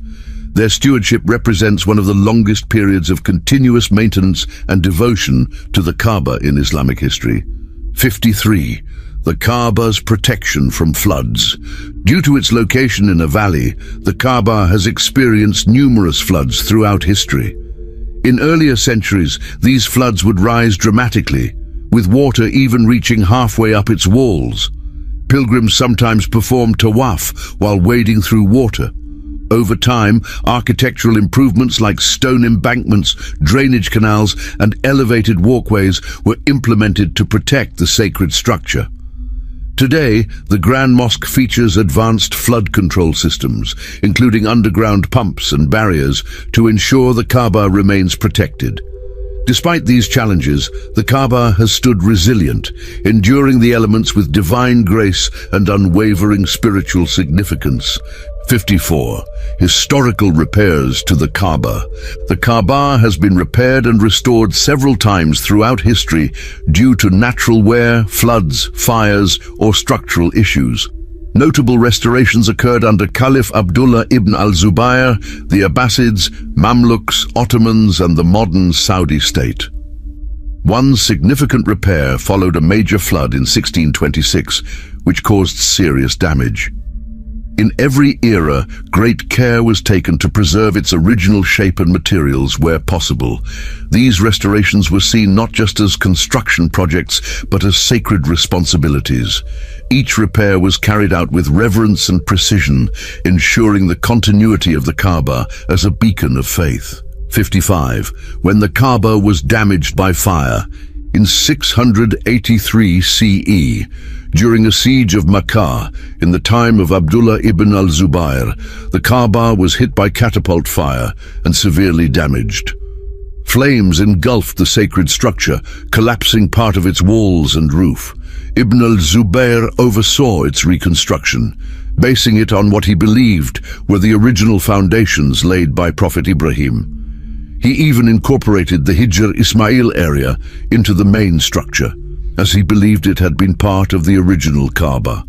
Their stewardship represents one of the longest periods of continuous maintenance and devotion to the Kaaba in Islamic history. 53. The Kaaba's protection from floods. Due to its location in a valley, the Kaaba has experienced numerous floods throughout history. In earlier centuries, these floods would rise dramatically, with water even reaching halfway up its walls. Pilgrims sometimes performed tawaf while wading through water. Over time, architectural improvements like stone embankments, drainage canals, and elevated walkways were implemented to protect the sacred structure. Today, the Grand Mosque features advanced flood control systems, including underground pumps and barriers, to ensure the Kaaba remains protected. Despite these challenges, the Kaaba has stood resilient, enduring the elements with divine grace and unwavering spiritual significance. 54. Historical repairs to the Kaaba. The Kaaba has been repaired and restored several times throughout history due to natural wear, floods, fires, or structural issues. Notable restorations occurred under Caliph Abdullah ibn al-Zubayr, the Abbasids, Mamluks, Ottomans, and the modern Saudi state. One significant repair followed a major flood in 1626, which caused serious damage. In every era, great care was taken to preserve its original shape and materials where possible. These restorations were seen not just as construction projects, but as sacred responsibilities. Each repair was carried out with reverence and precision, ensuring the continuity of the Kaaba as a beacon of faith. 55. When the Kaaba was damaged by fire. In 683 CE, during a siege of Makkah, in the time of Abdullah ibn al-Zubayr, the Kaaba was hit by catapult fire and severely damaged. Flames engulfed the sacred structure, collapsing part of its walls and roof. Ibn al-Zubayr oversaw its reconstruction, basing it on what he believed were the original foundations laid by Prophet Ibrahim. He even incorporated the Hijr Ismail area into the main structure, as he believed it had been part of the original Kaaba.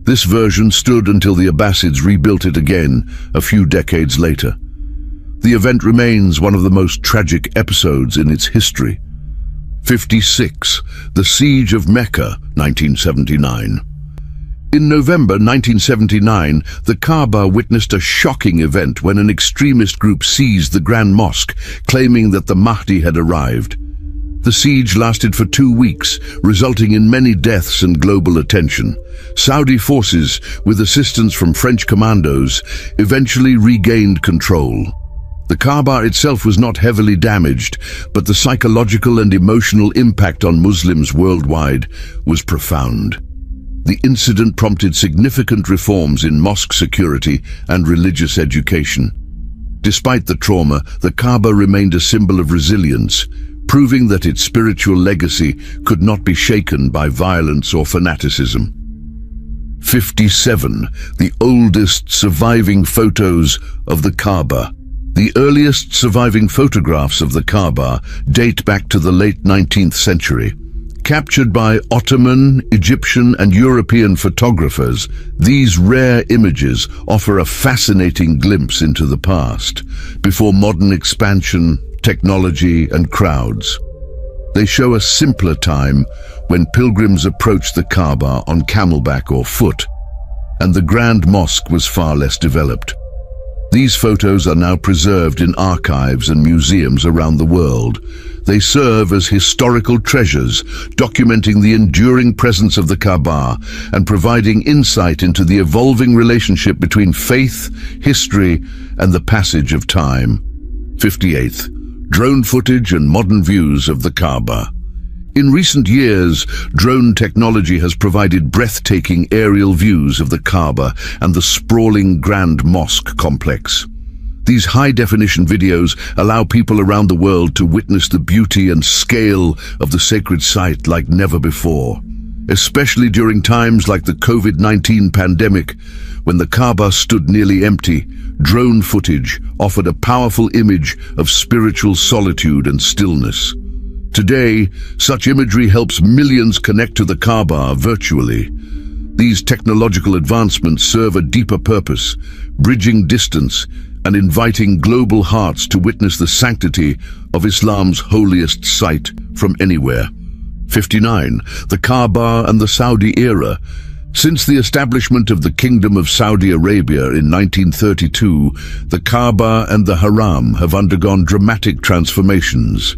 This version stood until the Abbasids rebuilt it again a few decades later. The event remains one of the most tragic episodes in its history. 56. The Siege of Mecca, 1979. In November 1979, the Kaaba witnessed a shocking event when an extremist group seized the Grand Mosque, claiming that the Mahdi had arrived. The siege lasted for 2 weeks, resulting in many deaths and global attention. Saudi forces, with assistance from French commandos, eventually regained control. The Kaaba itself was not heavily damaged, but the psychological and emotional impact on Muslims worldwide was profound. The incident prompted significant reforms in mosque security and religious education. Despite the trauma, the Kaaba remained a symbol of resilience, proving that its spiritual legacy could not be shaken by violence or fanaticism. 57. The oldest surviving photos of the Kaaba. The earliest surviving photographs of the Kaaba date back to the late 19th century. Captured by Ottoman, Egyptian, and European photographers, these rare images offer a fascinating glimpse into the past, before modern expansion, technology, and crowds. They show a simpler time when pilgrims approached the Kaaba on camelback or foot, and the Grand Mosque was far less developed. These photos are now preserved in archives and museums around the world. They serve as historical treasures, documenting the enduring presence of the Kaaba and providing insight into the evolving relationship between faith, history, and the passage of time. 58. Drone footage and modern views of the Kaaba. In recent years, drone technology has provided breathtaking aerial views of the Kaaba and the sprawling Grand Mosque complex. These high-definition videos allow people around the world to witness the beauty and scale of the sacred site like never before. Especially during times like the COVID-19 pandemic, when the Kaaba stood nearly empty, drone footage offered a powerful image of spiritual solitude and stillness. Today, such imagery helps millions connect to the Kaaba virtually. These technological advancements serve a deeper purpose, bridging distance and inviting global hearts to witness the sanctity of Islam's holiest site from anywhere. 59. The Kaaba and the Saudi era. Since the establishment of the Kingdom of Saudi Arabia in 1932, the Kaaba and the Haram have undergone dramatic transformations.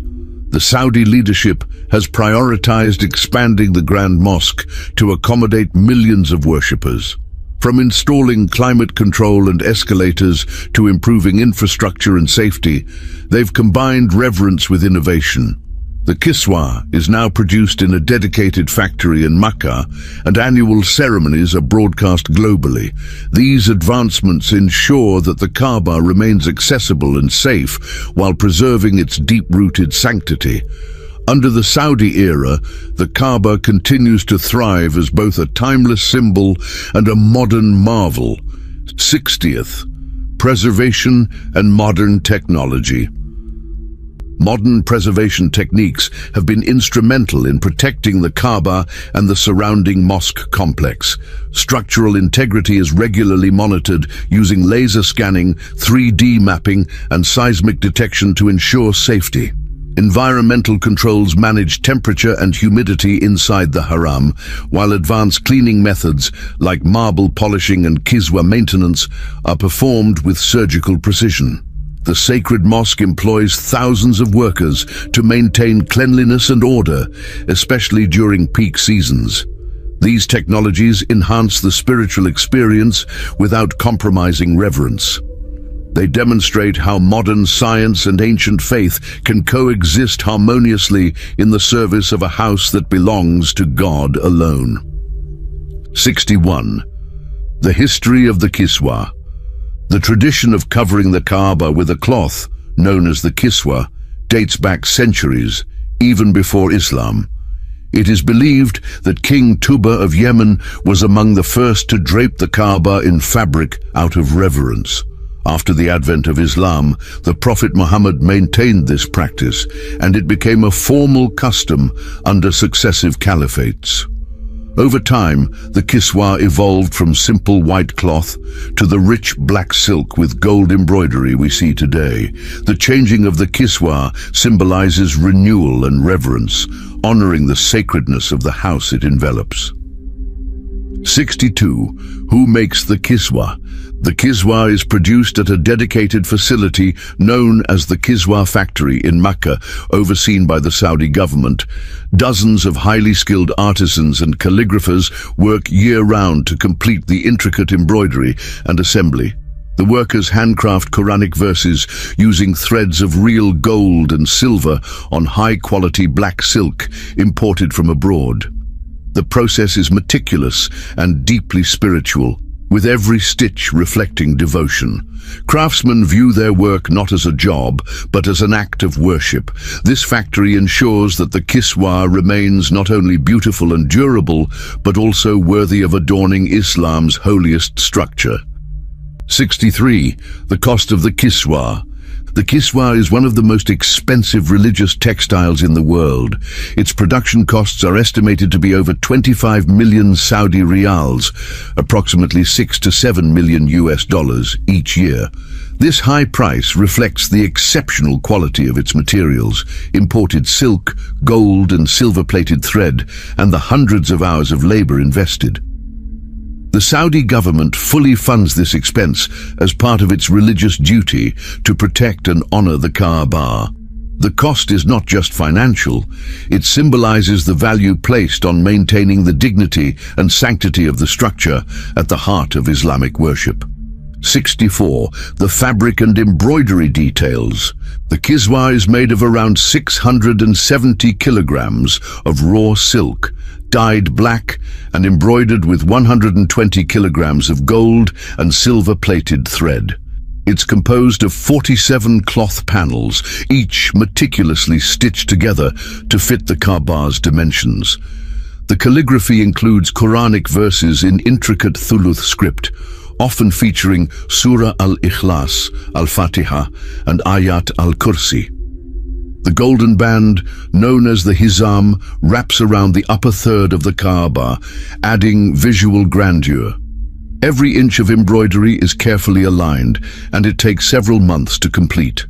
The Saudi leadership has prioritized expanding the Grand Mosque to accommodate millions of worshippers. From installing climate control and escalators to improving infrastructure and safety, they've combined reverence with innovation. The Kiswa is now produced in a dedicated factory in Makkah, and annual ceremonies are broadcast globally. These advancements ensure that the Kaaba remains accessible and safe while preserving its deep-rooted sanctity. Under the Saudi era, the Kaaba continues to thrive as both a timeless symbol and a modern marvel. 60th. Preservation and modern technology. Modern preservation techniques have been instrumental in protecting the Kaaba and the surrounding mosque complex. Structural integrity is regularly monitored using laser scanning, 3D mapping, and seismic detection to ensure safety. Environmental controls manage temperature and humidity inside the haram, while advanced cleaning methods like marble polishing and kiswa maintenance are performed with surgical precision. The sacred mosque employs thousands of workers to maintain cleanliness and order, especially during peak seasons. These technologies enhance the spiritual experience without compromising reverence. They demonstrate how modern science and ancient faith can coexist harmoniously in the service of a house that belongs to God alone. 61. The history of the Kiswa. The tradition of covering the Kaaba with a cloth, known as the Kiswa, dates back centuries, even before Islam. It is believed that King Tuba of Yemen was among the first to drape the Kaaba in fabric out of reverence. After the advent of Islam, the Prophet Muhammad maintained this practice, and it became a formal custom under successive caliphates. Over time, the Kiswa evolved from simple white cloth to the rich black silk with gold embroidery we see today. The changing of the Kiswa symbolizes renewal and reverence, honoring the sacredness of the house it envelops. 62. Who makes the Kiswa? The Kiswa is produced at a dedicated facility known as the Kiswa Factory in Mecca, overseen by the Saudi government. Dozens of highly skilled artisans and calligraphers work year-round to complete the intricate embroidery and assembly. The workers handcraft Quranic verses using threads of real gold and silver on high-quality black silk imported from abroad. The process is meticulous and deeply spiritual, with every stitch reflecting devotion. Craftsmen view their work not as a job, but as an act of worship. This factory ensures that the Kiswa remains not only beautiful and durable, but also worthy of adorning Islam's holiest structure. 63. The cost of the Kiswa. The Kiswa is one of the most expensive religious textiles in the world. Its production costs are estimated to be over 25 million Saudi riyals, approximately 6 to 7 million US dollars each year. This high price reflects the exceptional quality of its materials, imported silk, gold and silver-plated thread, and the hundreds of hours of labor invested. The Saudi government fully funds this expense as part of its religious duty to protect and honor the Kaaba. The cost is not just financial, it symbolizes the value placed on maintaining the dignity and sanctity of the structure at the heart of Islamic worship. 64. The fabric and embroidery details. The Kiswa is made of around 670 kilograms of raw silk, dyed black and embroidered with 120 kilograms of gold and silver-plated thread. It's composed of 47 cloth panels, each meticulously stitched together to fit the Kaaba's dimensions. The calligraphy includes Quranic verses in intricate thuluth script, often featuring Surah Al-Ikhlas, Al-Fatiha, and Ayat Al-Kursi. The golden band, known as the Hizam, wraps around the upper third of the Kaaba, adding visual grandeur. Every inch of embroidery is carefully aligned, and it takes several months to complete.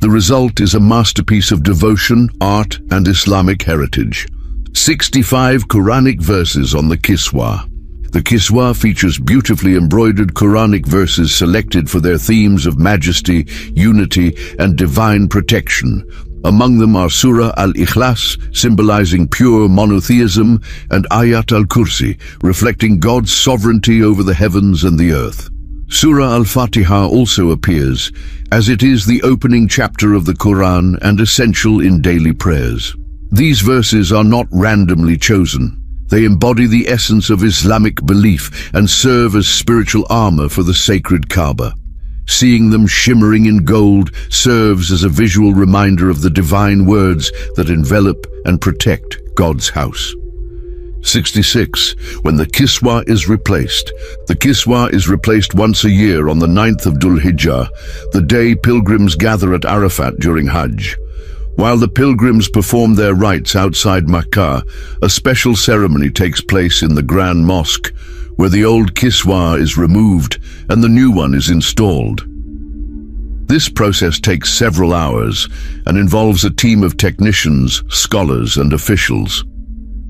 The result is a masterpiece of devotion, art, and Islamic heritage. 65 Quranic verses on the Kiswa. The Kiswa features beautifully embroidered Quranic verses selected for their themes of majesty, unity, and divine protection. Among them are Surah Al-Ikhlas, symbolizing pure monotheism, and Ayat Al-Kursi, reflecting God's sovereignty over the heavens and the earth. Surah Al-Fatiha also appears, as it is the opening chapter of the Qur'an and essential in daily prayers. These verses are not randomly chosen. They embody the essence of Islamic belief and serve as spiritual armor for the sacred Kaaba. Seeing them shimmering in gold serves as a visual reminder of the divine words that envelop and protect God's house. 66. When the Kiswa is replaced. The Kiswa is replaced once a year on the 9th of Dhul Hijjah, the day pilgrims gather at Arafat during Hajj. While the pilgrims perform their rites outside Makkah, a special ceremony takes place in the Grand Mosque, where the old kiswa is removed and the new one is installed. This process takes several hours and involves a team of technicians, scholars, and officials.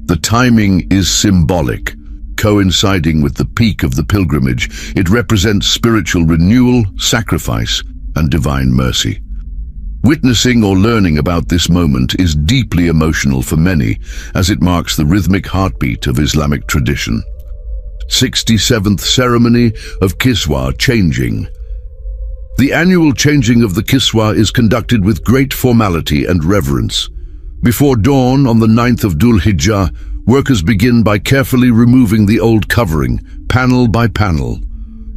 The timing is symbolic. Coinciding with the peak of the pilgrimage, it represents spiritual renewal, sacrifice, and divine mercy. Witnessing or learning about this moment is deeply emotional for many, as it marks the rhythmic heartbeat of Islamic tradition. 67th Ceremony of Kiswa Changing. The annual changing of the kiswa is conducted with great formality and reverence. Before dawn on the 9th of Dhul Hijjah, workers begin by carefully removing the old covering, panel by panel.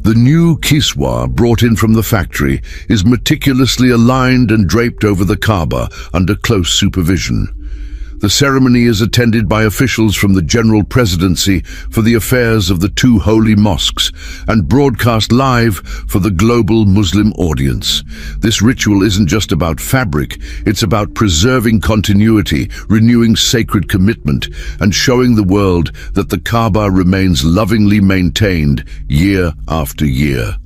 The new kiswa, brought in from the factory, is meticulously aligned and draped over the Kaaba under close supervision. The ceremony is attended by officials from the General Presidency for the affairs of the two holy mosques and broadcast live for the global Muslim audience. This ritual isn't just about fabric, it's about preserving continuity, renewing sacred commitment, and showing the world that the Kaaba remains lovingly maintained year after year.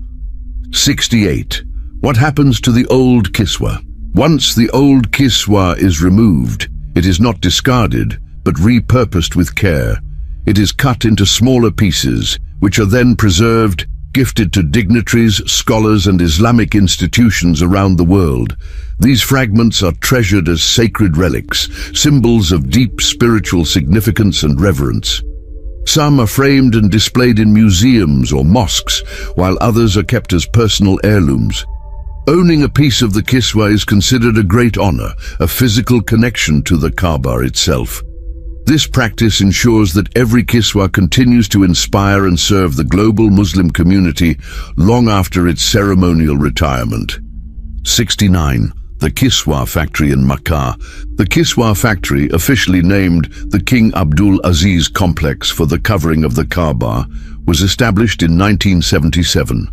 68. What happens to the old kiswa? Once the old kiswa is removed, it is not discarded, but repurposed with care. It is cut into smaller pieces, which are then preserved, gifted to dignitaries, scholars, and Islamic institutions around the world. These fragments are treasured as sacred relics, symbols of deep spiritual significance and reverence. Some are framed and displayed in museums or mosques, while others are kept as personal heirlooms. Owning a piece of the kiswa is considered a great honor, a physical connection to the Kaaba itself. This practice ensures that every kiswa continues to inspire and serve the global Muslim community long after its ceremonial retirement. 69. The Kiswa Factory in Makkah. The Kiswa Factory, officially named the King Abdul Aziz Complex for the covering of the Kaaba, was established in 1977.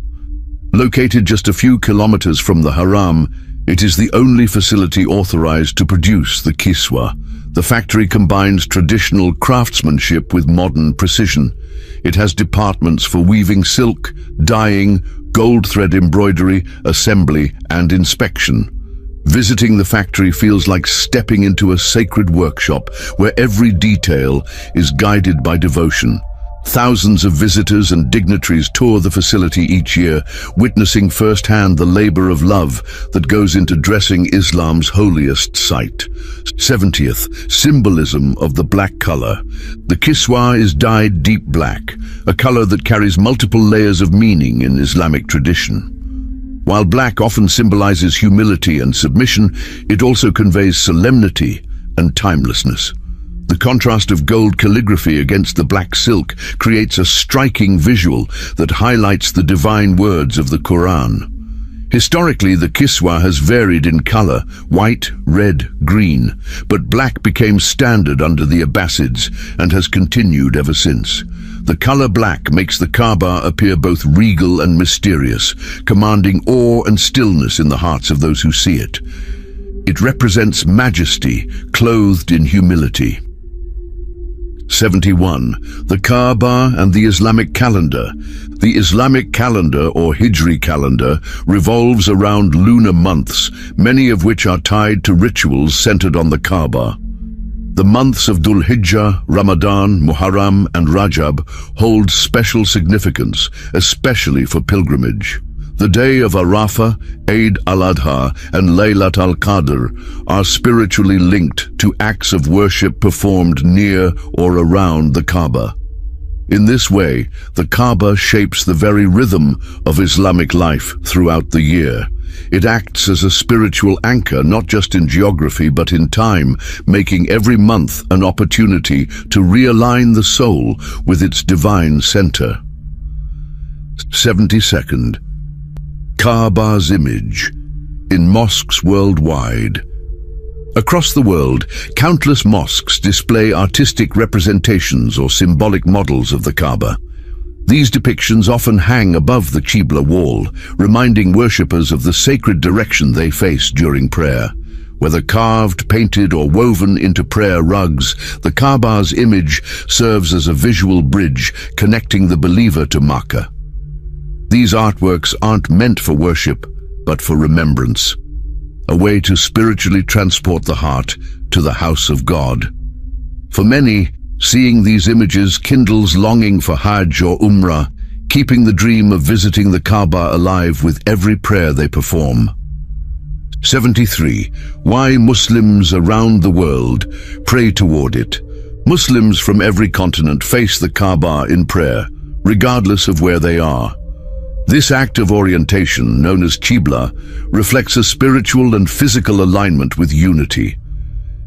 Located just a few kilometers from the Haram, it is the only facility authorized to produce the kiswa. The factory combines traditional craftsmanship with modern precision. It has departments for weaving silk, dyeing, gold thread embroidery, assembly, and inspection. Visiting the factory feels like stepping into a sacred workshop where every detail is guided by devotion. Thousands of visitors and dignitaries tour the facility each year, witnessing firsthand the labor of love that goes into dressing Islam's holiest site. 70th, symbolism of the black color. The kiswa is dyed deep black, a color that carries multiple layers of meaning in Islamic tradition. While black often symbolizes humility and submission, it also conveys solemnity and timelessness. The contrast of gold calligraphy against the black silk creates a striking visual that highlights the divine words of the Qur'an. Historically, the kiswa has varied in color, white, red, green, but black became standard under the Abbasids and has continued ever since. The color black makes the Kaaba appear both regal and mysterious, commanding awe and stillness in the hearts of those who see it. It represents majesty, clothed in humility. 71. The Kaaba and the Islamic calendar. The Islamic calendar, or Hijri calendar, revolves around lunar months, many of which are tied to rituals centered on the Kaaba. The months of Dhul Hijjah, Ramadan, Muharram, and Rajab hold special significance, especially for pilgrimage. The day of Arafah, Eid al-Adha, and Laylat al-Qadr are spiritually linked to acts of worship performed near or around the Kaaba. In this way, the Kaaba shapes the very rhythm of Islamic life throughout the year. It acts as a spiritual anchor not just in geography but in time, making every month an opportunity to realign the soul with its divine center. 72nd. Kaaba's image in mosques worldwide. Across the world, countless mosques display artistic representations or symbolic models of the Kaaba. These depictions often hang above the Qibla wall, reminding worshippers of the sacred direction they face during prayer. Whether carved, painted, or woven into prayer rugs, the Kaaba's image serves as a visual bridge connecting the believer to Makkah. These artworks aren't meant for worship, but for remembrance, a way to spiritually transport the heart to the house of God. For many, seeing these images kindles longing for Hajj or Umrah, keeping the dream of visiting the Kaaba alive with every prayer they perform. 73. Why Muslims around the world pray toward it. Muslims from every continent face the Kaaba in prayer, regardless of where they are. This act of orientation, known as Qibla, reflects a spiritual and physical alignment with unity.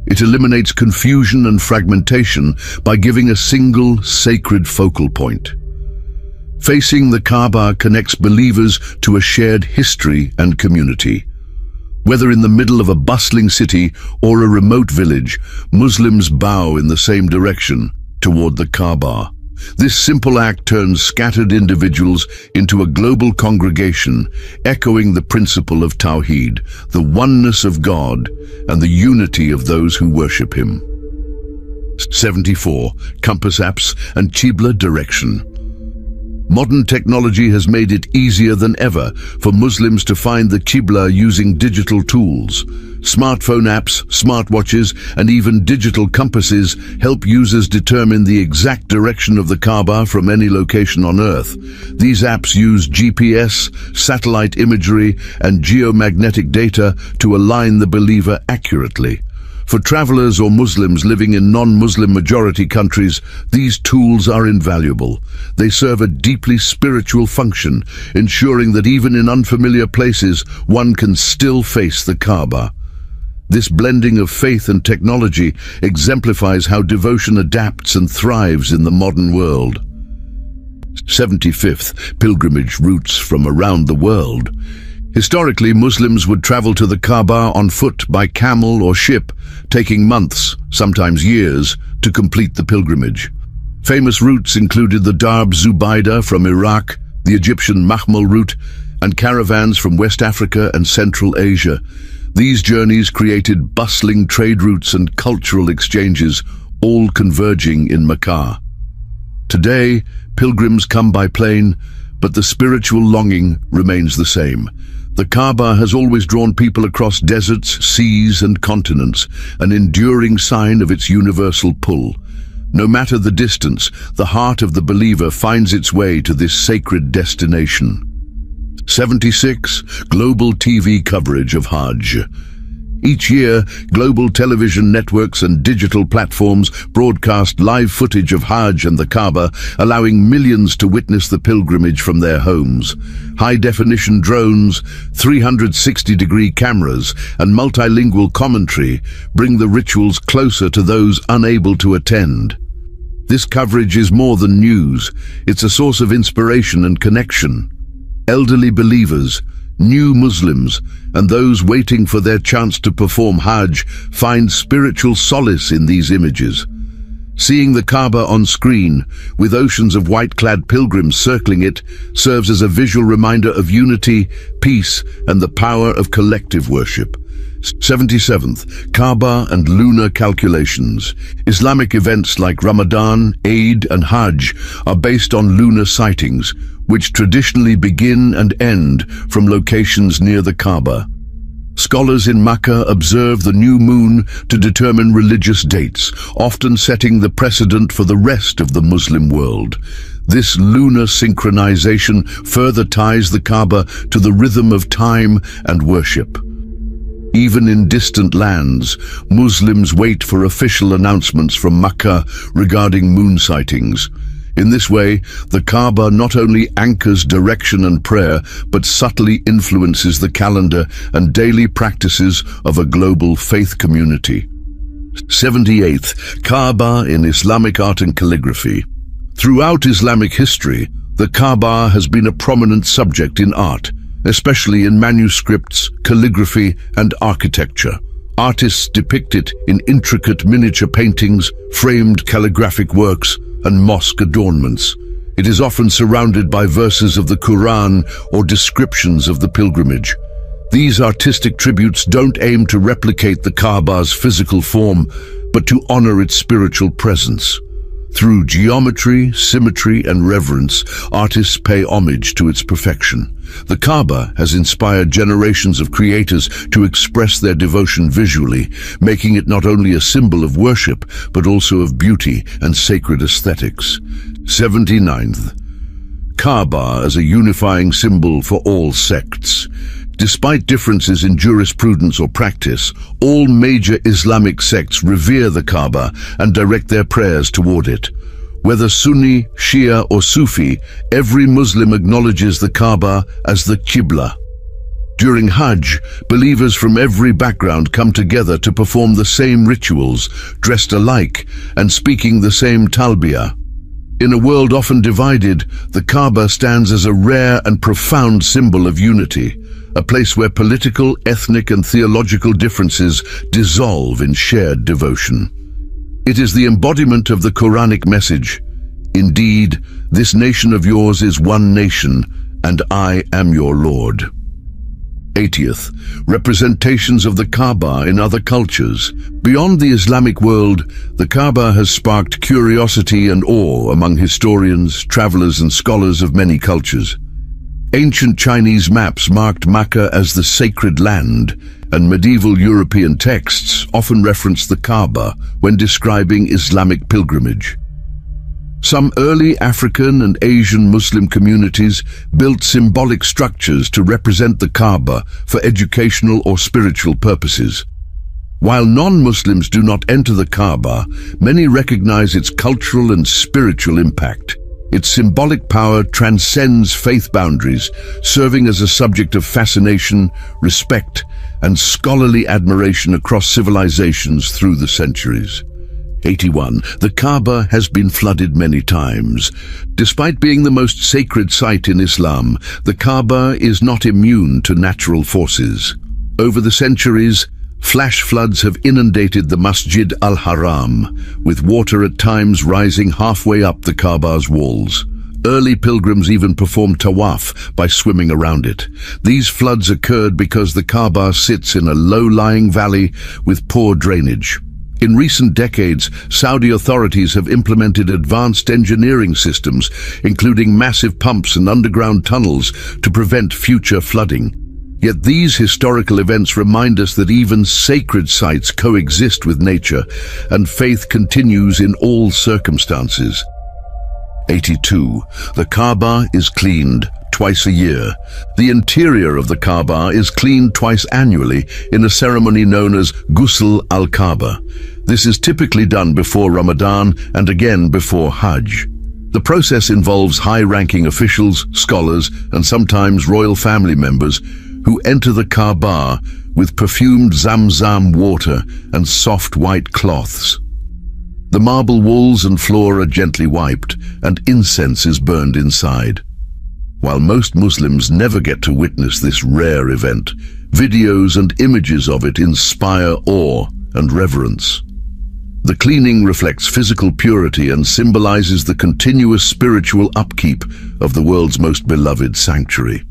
It eliminates confusion and fragmentation by giving a single, sacred focal point. Facing the Kaaba connects believers to a shared history and community. Whether in the middle of a bustling city or a remote village, Muslims bow in the same direction, toward the Kaaba. This simple act turns scattered individuals into a global congregation, echoing the principle of Tawheed, the oneness of God, and the unity of those who worship Him. 74. Compass apps and Qibla direction. Modern technology has made it easier than ever for Muslims to find the Qibla using digital tools. Smartphone apps, smartwatches, and even digital compasses help users determine the exact direction of the Kaaba from any location on Earth. These apps use GPS, satellite imagery, and geomagnetic data to align the believer accurately. For travelers or Muslims living in non-Muslim majority countries, these tools are invaluable. They serve a deeply spiritual function, ensuring that even in unfamiliar places, one can still face the Kaaba. This blending of faith and technology exemplifies how devotion adapts and thrives in the modern world. 75th. Pilgrimage routes from around the world. Historically, Muslims would travel to the Kaaba on foot, by camel or ship, taking months, sometimes years, to complete the pilgrimage. Famous routes included the Darb Zubaydah from Iraq, the Egyptian Mahmul route, and caravans from West Africa and Central Asia. These journeys created bustling trade routes and cultural exchanges, all converging in Mecca. Today, pilgrims come by plane, but the spiritual longing remains the same. The Kaaba has always drawn people across deserts, seas, and continents, an enduring sign of its universal pull. No matter the distance, the heart of the believer finds its way to this sacred destination. 76. Global TV coverage of Hajj. Each year, global television networks and digital platforms broadcast live footage of Hajj and the Kaaba, allowing millions to witness the pilgrimage from their homes. High-definition drones, 360-degree cameras, and multilingual commentary bring the rituals closer to those unable to attend. This coverage is more than news. It's a source of inspiration and connection. Elderly believers, new Muslims, and those waiting for their chance to perform Hajj find spiritual solace in these images. Seeing the Kaaba on screen, with oceans of white-clad pilgrims circling it, serves as a visual reminder of unity, peace, and the power of collective worship. 77th. Kaaba and lunar calculations. Islamic events like Ramadan, Eid, and Hajj are based on lunar sightings, which traditionally begin and end from locations near the Kaaba. Scholars in Makkah observe the new moon to determine religious dates, often setting the precedent for the rest of the Muslim world. This lunar synchronization further ties the Kaaba to the rhythm of time and worship. Even in distant lands, Muslims wait for official announcements from Makkah regarding moon sightings. In this way, the Kaaba not only anchors direction and prayer, but subtly influences the calendar and daily practices of a global faith community. 78th. Kaaba in Islamic art and calligraphy. Throughout Islamic history, the Kaaba has been a prominent subject in art, especially in manuscripts, calligraphy, and architecture. Artists depict it in intricate miniature paintings, framed calligraphic works, and mosque adornments. It is often surrounded by verses of the Qur'an or descriptions of the pilgrimage. These artistic tributes don't aim to replicate the Kaaba's physical form, but to honor its spiritual presence. Through geometry, symmetry, and reverence, artists pay homage to its perfection. The Kaaba has inspired generations of creators to express their devotion visually, making it not only a symbol of worship, but also of beauty and sacred aesthetics. 79th. Kaaba as a unifying symbol for all sects. Despite differences in jurisprudence or practice, all major Islamic sects revere the Kaaba and direct their prayers toward it. Whether Sunni, Shia, or Sufi, every Muslim acknowledges the Kaaba as the Qibla. During Hajj, believers from every background come together to perform the same rituals, dressed alike, and speaking the same talbiyah. In a world often divided, the Kaaba stands as a rare and profound symbol of unity, a place where political, ethnic, and theological differences dissolve in shared devotion. It is the embodiment of the Quranic message, "Indeed, this nation of yours is one nation, and I am your Lord." 80th. Representations of the Kaaba in other cultures. Beyond the Islamic world, the Kaaba has sparked curiosity and awe among historians, travelers, and scholars of many cultures. Ancient Chinese maps marked Makkah as the sacred land, and medieval European texts often referenced the Kaaba when describing Islamic pilgrimage. Some early African and Asian Muslim communities built symbolic structures to represent the Kaaba for educational or spiritual purposes. While non-Muslims do not enter the Kaaba, many recognize its cultural and spiritual impact. Its symbolic power transcends faith boundaries, serving as a subject of fascination, respect, and scholarly admiration across civilizations through the centuries. 81. The Kaaba has been flooded many times. Despite being the most sacred site in Islam, the Kaaba is not immune to natural forces. Over the centuries, flash floods have inundated the Masjid al-Haram, with water at times rising halfway up the Kaaba's walls. Early pilgrims even performed tawaf by swimming around it. These floods occurred because the Kaaba sits in a low-lying valley with poor drainage. In recent decades, Saudi authorities have implemented advanced engineering systems, including massive pumps and underground tunnels, to prevent future flooding. Yet these historical events remind us that even sacred sites coexist with nature, and faith continues in all circumstances. 82. The Kaaba is cleaned twice a year. The interior of the Kaaba is cleaned twice annually in a ceremony known as Ghusl al-Kaaba. This is typically done before Ramadan and again before Hajj. The process involves high-ranking officials, scholars, and sometimes royal family members who enter the Kaaba with perfumed Zamzam water and soft white cloths. The marble walls and floor are gently wiped, and incense is burned inside. While most Muslims never get to witness this rare event, videos and images of it inspire awe and reverence. The cleaning reflects physical purity and symbolizes the continuous spiritual upkeep of the world's most beloved sanctuary.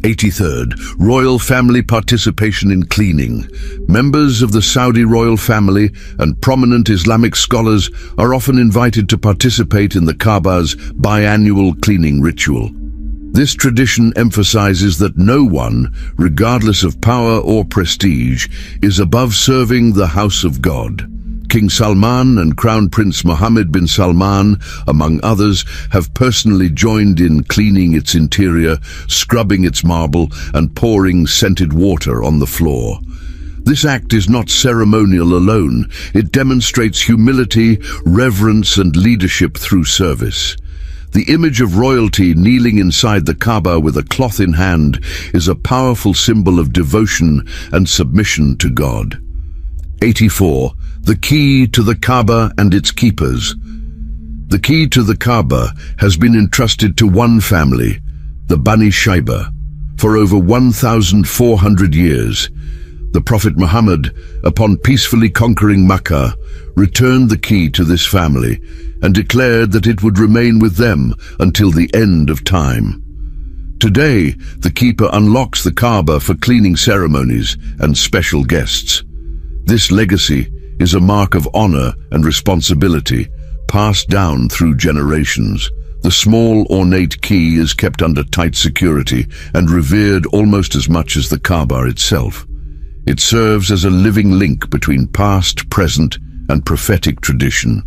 83rd. Royal family participation in cleaning. Members of the Saudi royal family and prominent Islamic scholars are often invited to participate in the Kaaba's biannual cleaning ritual. This tradition emphasizes that no one, regardless of power or prestige, is above serving the house of God. King Salman and Crown Prince Mohammed bin Salman, among others, have personally joined in cleaning its interior, scrubbing its marble, and pouring scented water on the floor. This act is not ceremonial alone. It demonstrates humility, reverence, and leadership through service. The image of royalty kneeling inside the Kaaba with a cloth in hand is a powerful symbol of devotion and submission to God. 84. The key to the Kaaba and its keepers. The key to the Kaaba has been entrusted to one family, the Bani Shaiba, for over 1,400 years. The Prophet Muhammad, upon peacefully conquering Makkah, returned the key to this family and declared that it would remain with them until the end of time. Today, the keeper unlocks the Kaaba for cleaning ceremonies and special guests. This legacy is a mark of honor and responsibility, passed down through generations. The small, ornate key is kept under tight security and revered almost as much as the Kaaba itself. It serves as a living link between past, present, and prophetic tradition.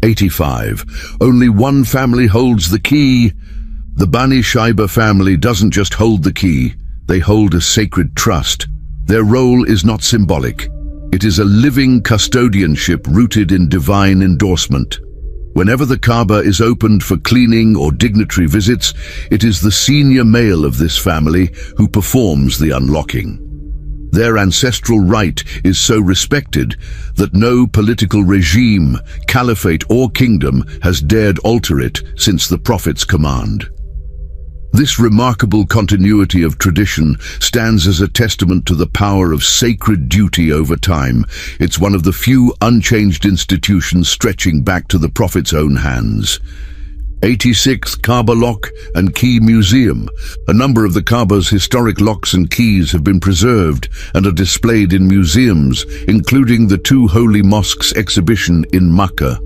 85. Only one family holds the key. The Bani Shaiba family doesn't just hold the key, they hold a sacred trust. Their role is not symbolic. It is a living custodianship rooted in divine endorsement. Whenever the Kaaba is opened for cleaning or dignitary visits, it is the senior male of this family who performs the unlocking. Their ancestral right is so respected that no political regime, caliphate or kingdom has dared alter it since the Prophet's command. This remarkable continuity of tradition stands as a testament to the power of sacred duty over time. It's one of the few unchanged institutions stretching back to the Prophet's own hands. 86. Kaaba Lock and Key Museum. A number of the Kaaba's historic locks and keys have been preserved and are displayed in museums, including the Two Holy Mosques exhibition in Makkah.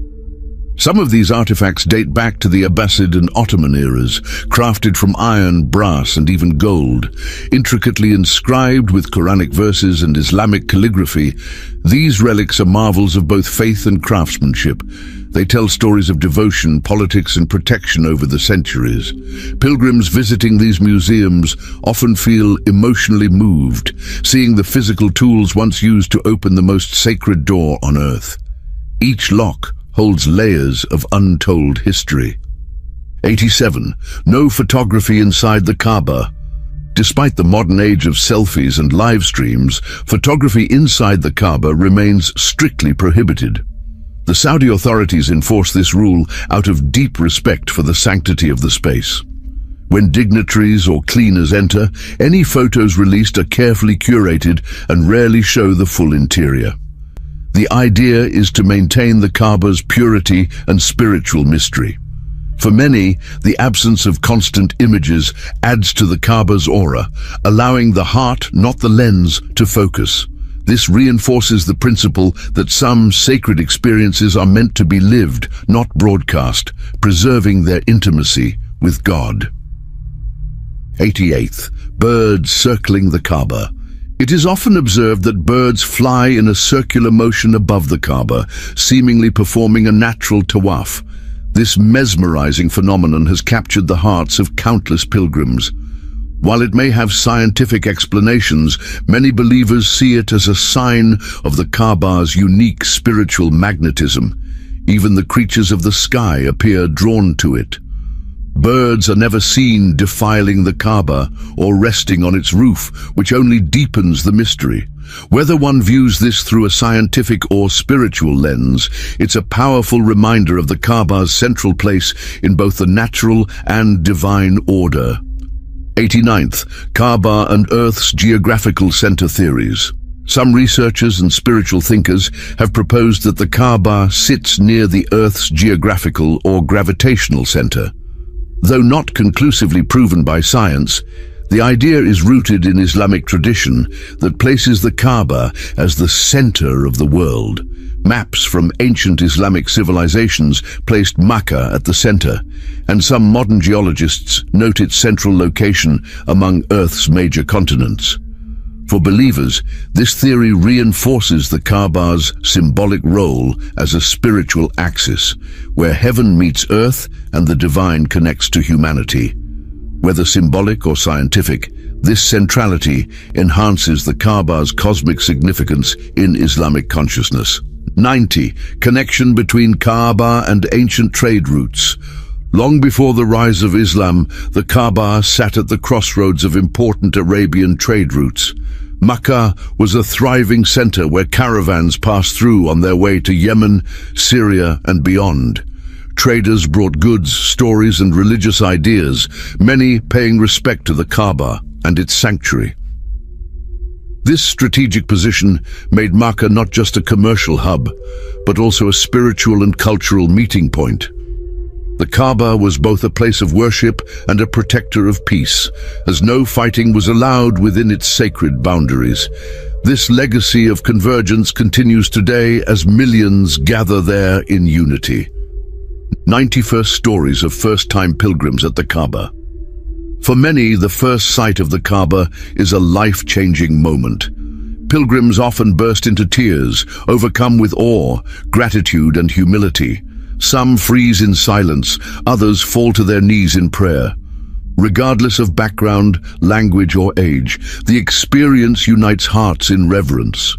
Some of these artifacts date back to the Abbasid and Ottoman eras, crafted from iron, brass, and even gold. Intricately inscribed with Quranic verses and Islamic calligraphy, these relics are marvels of both faith and craftsmanship. They tell stories of devotion, politics, and protection over the centuries. Pilgrims visiting these museums often feel emotionally moved, seeing the physical tools once used to open the most sacred door on earth. Each lock holds layers of untold history. 87. No photography inside the Kaaba. Despite the modern age of selfies and live streams, photography inside the Kaaba remains strictly prohibited. The Saudi authorities enforce this rule out of deep respect for the sanctity of the space. When dignitaries or cleaners enter, any photos released are carefully curated and rarely show the full interior. The idea is to maintain the Kaaba's purity and spiritual mystery. For many, the absence of constant images adds to the Kaaba's aura, allowing the heart, not the lens, to focus. This reinforces the principle that some sacred experiences are meant to be lived, not broadcast, preserving their intimacy with God. 88. Birds circling the Kaaba. It is often observed that birds fly in a circular motion above the Kaaba, seemingly performing a natural tawaf. This mesmerizing phenomenon has captured the hearts of countless pilgrims. While it may have scientific explanations, many believers see it as a sign of the Kaaba's unique spiritual magnetism. Even the creatures of the sky appear drawn to it. Birds are never seen defiling the Kaaba or resting on its roof, which only deepens the mystery. Whether one views this through a scientific or spiritual lens, it's a powerful reminder of the Kaaba's central place in both the natural and divine order. 89th. Kaaba and Earth's geographical center theories. Some researchers and spiritual thinkers have proposed that the Kaaba sits near the Earth's geographical or gravitational center. Though not conclusively proven by science, the idea is rooted in Islamic tradition that places the Kaaba as the center of the world. Maps from ancient Islamic civilizations placed Makkah at the center, and some modern geologists note its central location among Earth's major continents. For believers, this theory reinforces the Kaaba's symbolic role as a spiritual axis, where heaven meets earth and the divine connects to humanity. Whether symbolic or scientific, this centrality enhances the Kaaba's cosmic significance in Islamic consciousness. 90. Connection between Kaaba and ancient trade routes. Long before the rise of Islam, the Kaaba sat at the crossroads of important Arabian trade routes. Makkah was a thriving center where caravans passed through on their way to Yemen, Syria, and beyond. Traders brought goods, stories, and religious ideas, many paying respect to the Kaaba and its sanctuary. This strategic position made Makkah not just a commercial hub, but also a spiritual and cultural meeting point. The Kaaba was both a place of worship and a protector of peace, as no fighting was allowed within its sacred boundaries. This legacy of convergence continues today as millions gather there in unity. 91st stories of first-time pilgrims at the Kaaba. For many, the first sight of the Kaaba is a life-changing moment. Pilgrims often burst into tears, overcome with awe, gratitude, and humility. Some freeze in silence, others fall to their knees in prayer. Regardless of background, language, or age, the experience unites hearts in reverence.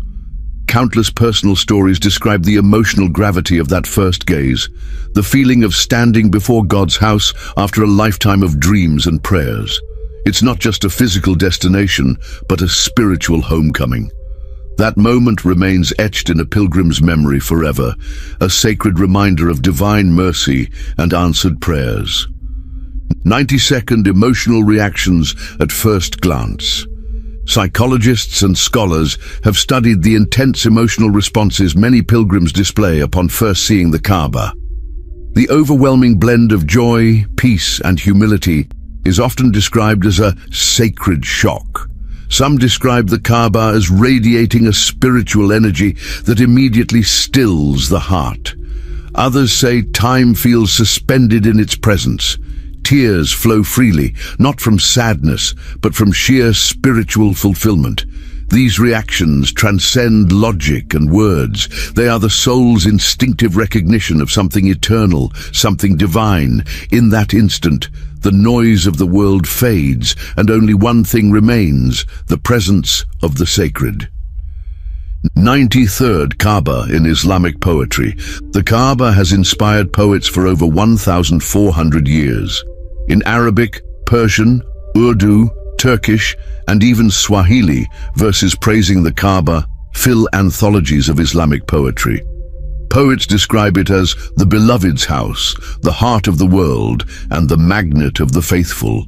Countless personal stories describe the emotional gravity of that first gaze, the feeling of standing before God's house after a lifetime of dreams and prayers. It's not just a physical destination, but a spiritual homecoming. That moment remains etched in a pilgrim's memory forever, a sacred reminder of divine mercy and answered prayers. 90-second emotional reactions at first glance. Psychologists and scholars have studied the intense emotional responses many pilgrims display upon first seeing the Kaaba. The overwhelming blend of joy, peace, and humility is often described as a sacred shock. Some describe the Kaaba as radiating a spiritual energy that immediately stills the heart. Others say time feels suspended in its presence. Tears flow freely, not from sadness, but from sheer spiritual fulfillment. These reactions transcend logic and words. They are the soul's instinctive recognition of something eternal, something divine. In that instant, the noise of the world fades, and only one thing remains, the presence of the sacred. 93rd Kaaba in Islamic poetry. The Kaaba has inspired poets for over 1,400 years. In Arabic, Persian, Urdu, Turkish, and even Swahili, verses praising the Kaaba fill anthologies of Islamic poetry. Poets describe it as the beloved's house, the heart of the world, and the magnet of the faithful.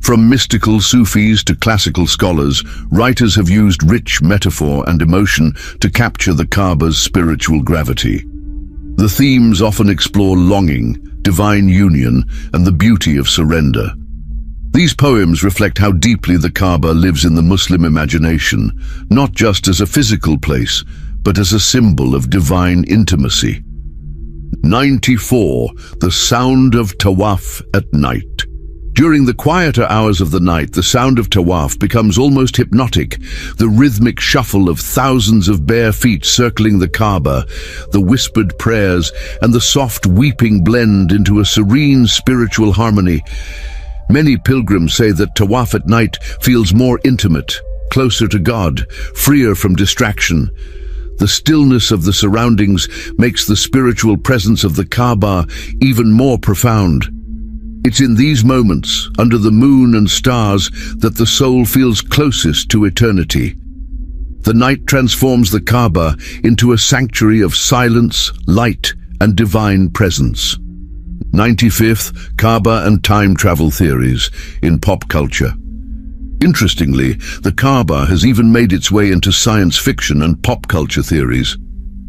From mystical Sufis to classical scholars, writers have used rich metaphor and emotion to capture the Kaaba's spiritual gravity. The themes often explore longing, divine union, and the beauty of surrender. These poems reflect how deeply the Kaaba lives in the Muslim imagination, not just as a physical place, but as a symbol of divine intimacy. 94. The sound of tawaf at night. During the quieter hours of the night, the sound of tawaf becomes almost hypnotic. The rhythmic shuffle of thousands of bare feet circling the Kaaba, the whispered prayers, and the soft weeping blend into a serene spiritual harmony. Many pilgrims say that tawaf at night feels more intimate, closer to God, freer from distraction. The stillness of the surroundings makes the spiritual presence of the Kaaba even more profound. It's in these moments, under the moon and stars, that the soul feels closest to eternity. The night transforms the Kaaba into a sanctuary of silence, light, and divine presence. 95th, Kaaba and time travel theories in pop culture. Interestingly, the Kaaba has even made its way into science fiction and pop culture theories.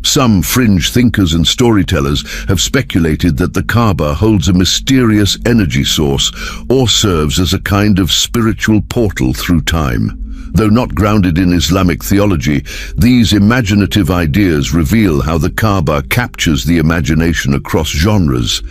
Some fringe thinkers and storytellers have speculated that the Kaaba holds a mysterious energy source or serves as a kind of spiritual portal through time. Though not grounded in Islamic theology, these imaginative ideas reveal how the Kaaba captures the imagination across genres.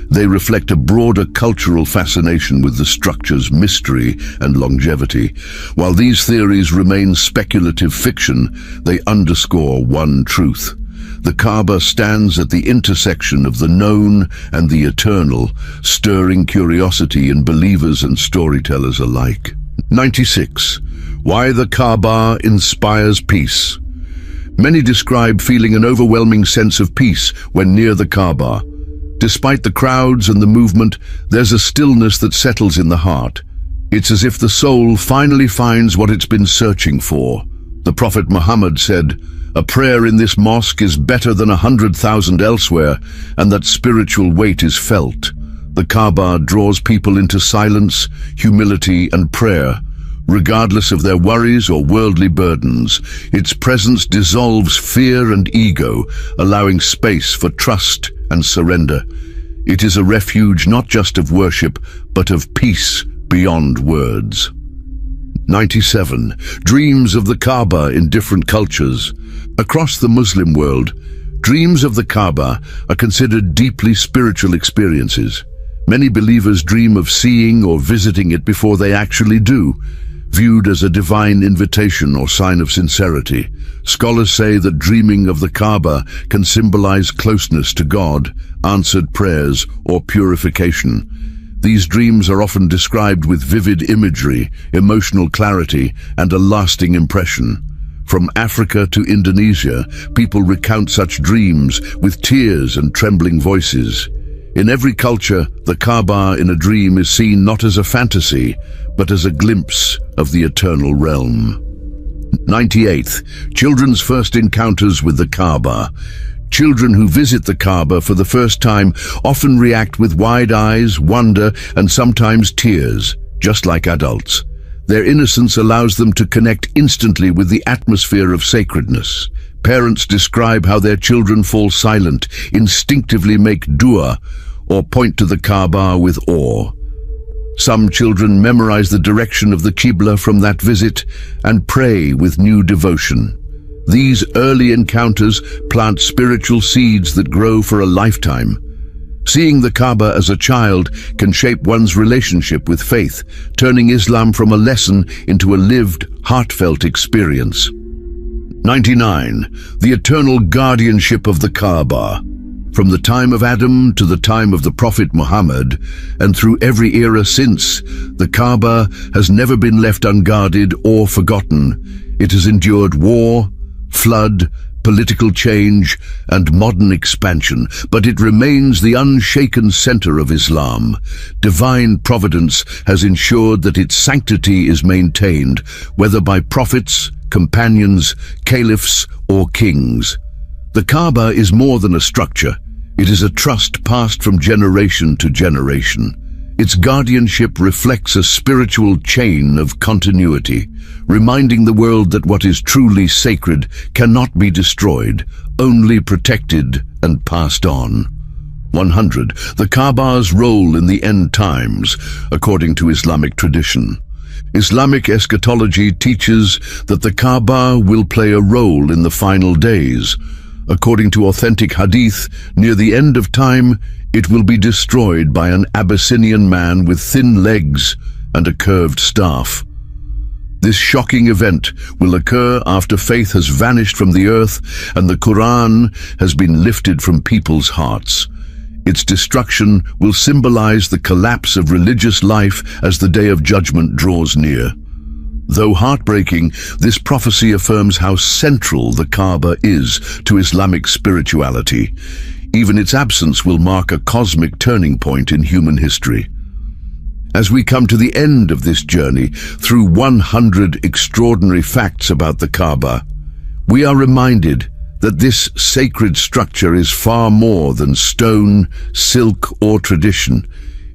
They reflect a broader cultural fascination with the structure's mystery and longevity. While these theories remain speculative fiction, they underscore one truth. The Kaaba stands at the intersection of the known and the eternal, stirring curiosity in believers and storytellers alike. 96. Why the Kaaba inspires peace. Many describe feeling an overwhelming sense of peace when near the Kaaba. Despite the crowds and the movement, there's a stillness that settles in the heart. It's as if the soul finally finds what it's been searching for. The Prophet Muhammad said, "A prayer in this mosque is better than 100,000 elsewhere," and that spiritual weight is felt. The Kaaba draws people into silence, humility, and prayer. Regardless of their worries or worldly burdens, its presence dissolves fear and ego, allowing space for trust and surrender. It is a refuge not just of worship, but of peace beyond words. 97. Dreams of the Kaaba in different cultures. Across the Muslim world, dreams of the Kaaba are considered deeply spiritual experiences. Many believers dream of seeing or visiting it before they actually do, viewed as a divine invitation or sign of sincerity. Scholars say that dreaming of the Kaaba can symbolize closeness to God, answered prayers, or purification. These dreams are often described with vivid imagery, emotional clarity, and a lasting impression. From Africa to Indonesia, people recount such dreams with tears and trembling voices. In every culture, the Kaaba in a dream is seen not as a fantasy, but as a glimpse of the eternal realm. 98. Children's first encounters with the Kaaba. Children who visit the Kaaba for the first time often react with wide eyes, wonder, and sometimes tears, just like adults. Their innocence allows them to connect instantly with the atmosphere of sacredness. Parents describe how their children fall silent, instinctively make dua, or point to the Kaaba with awe. Some children memorize the direction of the Qibla from that visit and pray with new devotion. These early encounters plant spiritual seeds that grow for a lifetime. Seeing the Kaaba as a child can shape one's relationship with faith, turning Islam from a lesson into a lived, heartfelt experience. 99. The eternal guardianship of the Kaaba. From the time of Adam to the time of the Prophet Muhammad, and through every era since, the Kaaba has never been left unguarded or forgotten. It has endured war, flood, political change, and modern expansion, but it remains the unshaken center of Islam. Divine providence has ensured that its sanctity is maintained, whether by prophets, companions, caliphs, or kings. The Kaaba is more than a structure. It is a trust passed from generation to generation. Its guardianship reflects a spiritual chain of continuity, reminding the world that what is truly sacred cannot be destroyed, only protected and passed on. 100. The Kaaba's role in the end times, according to Islamic tradition. Islamic eschatology teaches that the Kaaba will play a role in the final days. According to authentic Hadith, near the end of time, it will be destroyed by an Abyssinian man with thin legs and a curved staff. This shocking event will occur after faith has vanished from the earth and the Qur'an has been lifted from people's hearts. Its destruction will symbolize the collapse of religious life as the day of judgment draws near. Though heartbreaking, this prophecy affirms how central the Kaaba is to Islamic spirituality. Even its absence will mark a cosmic turning point in human history. As we come to the end of this journey through 100 extraordinary facts about the Kaaba, we are reminded that this sacred structure is far more than stone, silk, or tradition.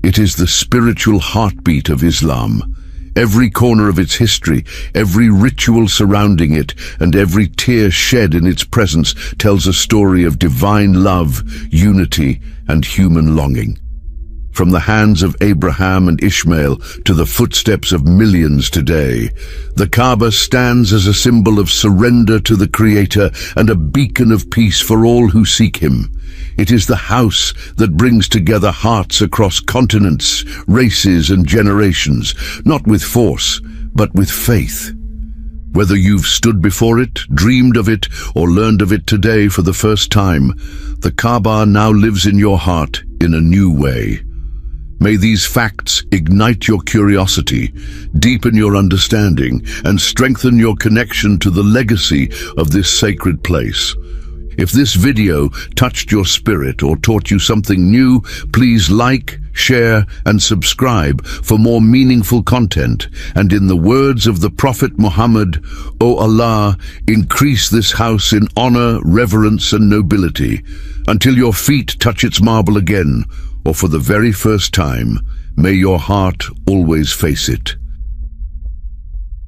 It is the spiritual heartbeat of Islam. Every corner of its history, every ritual surrounding it, and every tear shed in its presence tells a story of divine love, unity, and human longing. From the hands of Abraham and Ishmael to the footsteps of millions today, the Kaaba stands as a symbol of surrender to the Creator and a beacon of peace for all who seek Him. It is the house that brings together hearts across continents, races, and generations, not with force, but with faith. Whether you've stood before it, dreamed of it, or learned of it today for the first time, the Kaaba now lives in your heart in a new way. May these facts ignite your curiosity, deepen your understanding, and strengthen your connection to the legacy of this sacred place. If this video touched your spirit or taught you something new, please like, share, and subscribe for more meaningful content. And in the words of the Prophet Muhammad, O Allah, increase this house in honor, reverence, and nobility, until your feet touch its marble again, or for the very first time, may your heart always face it.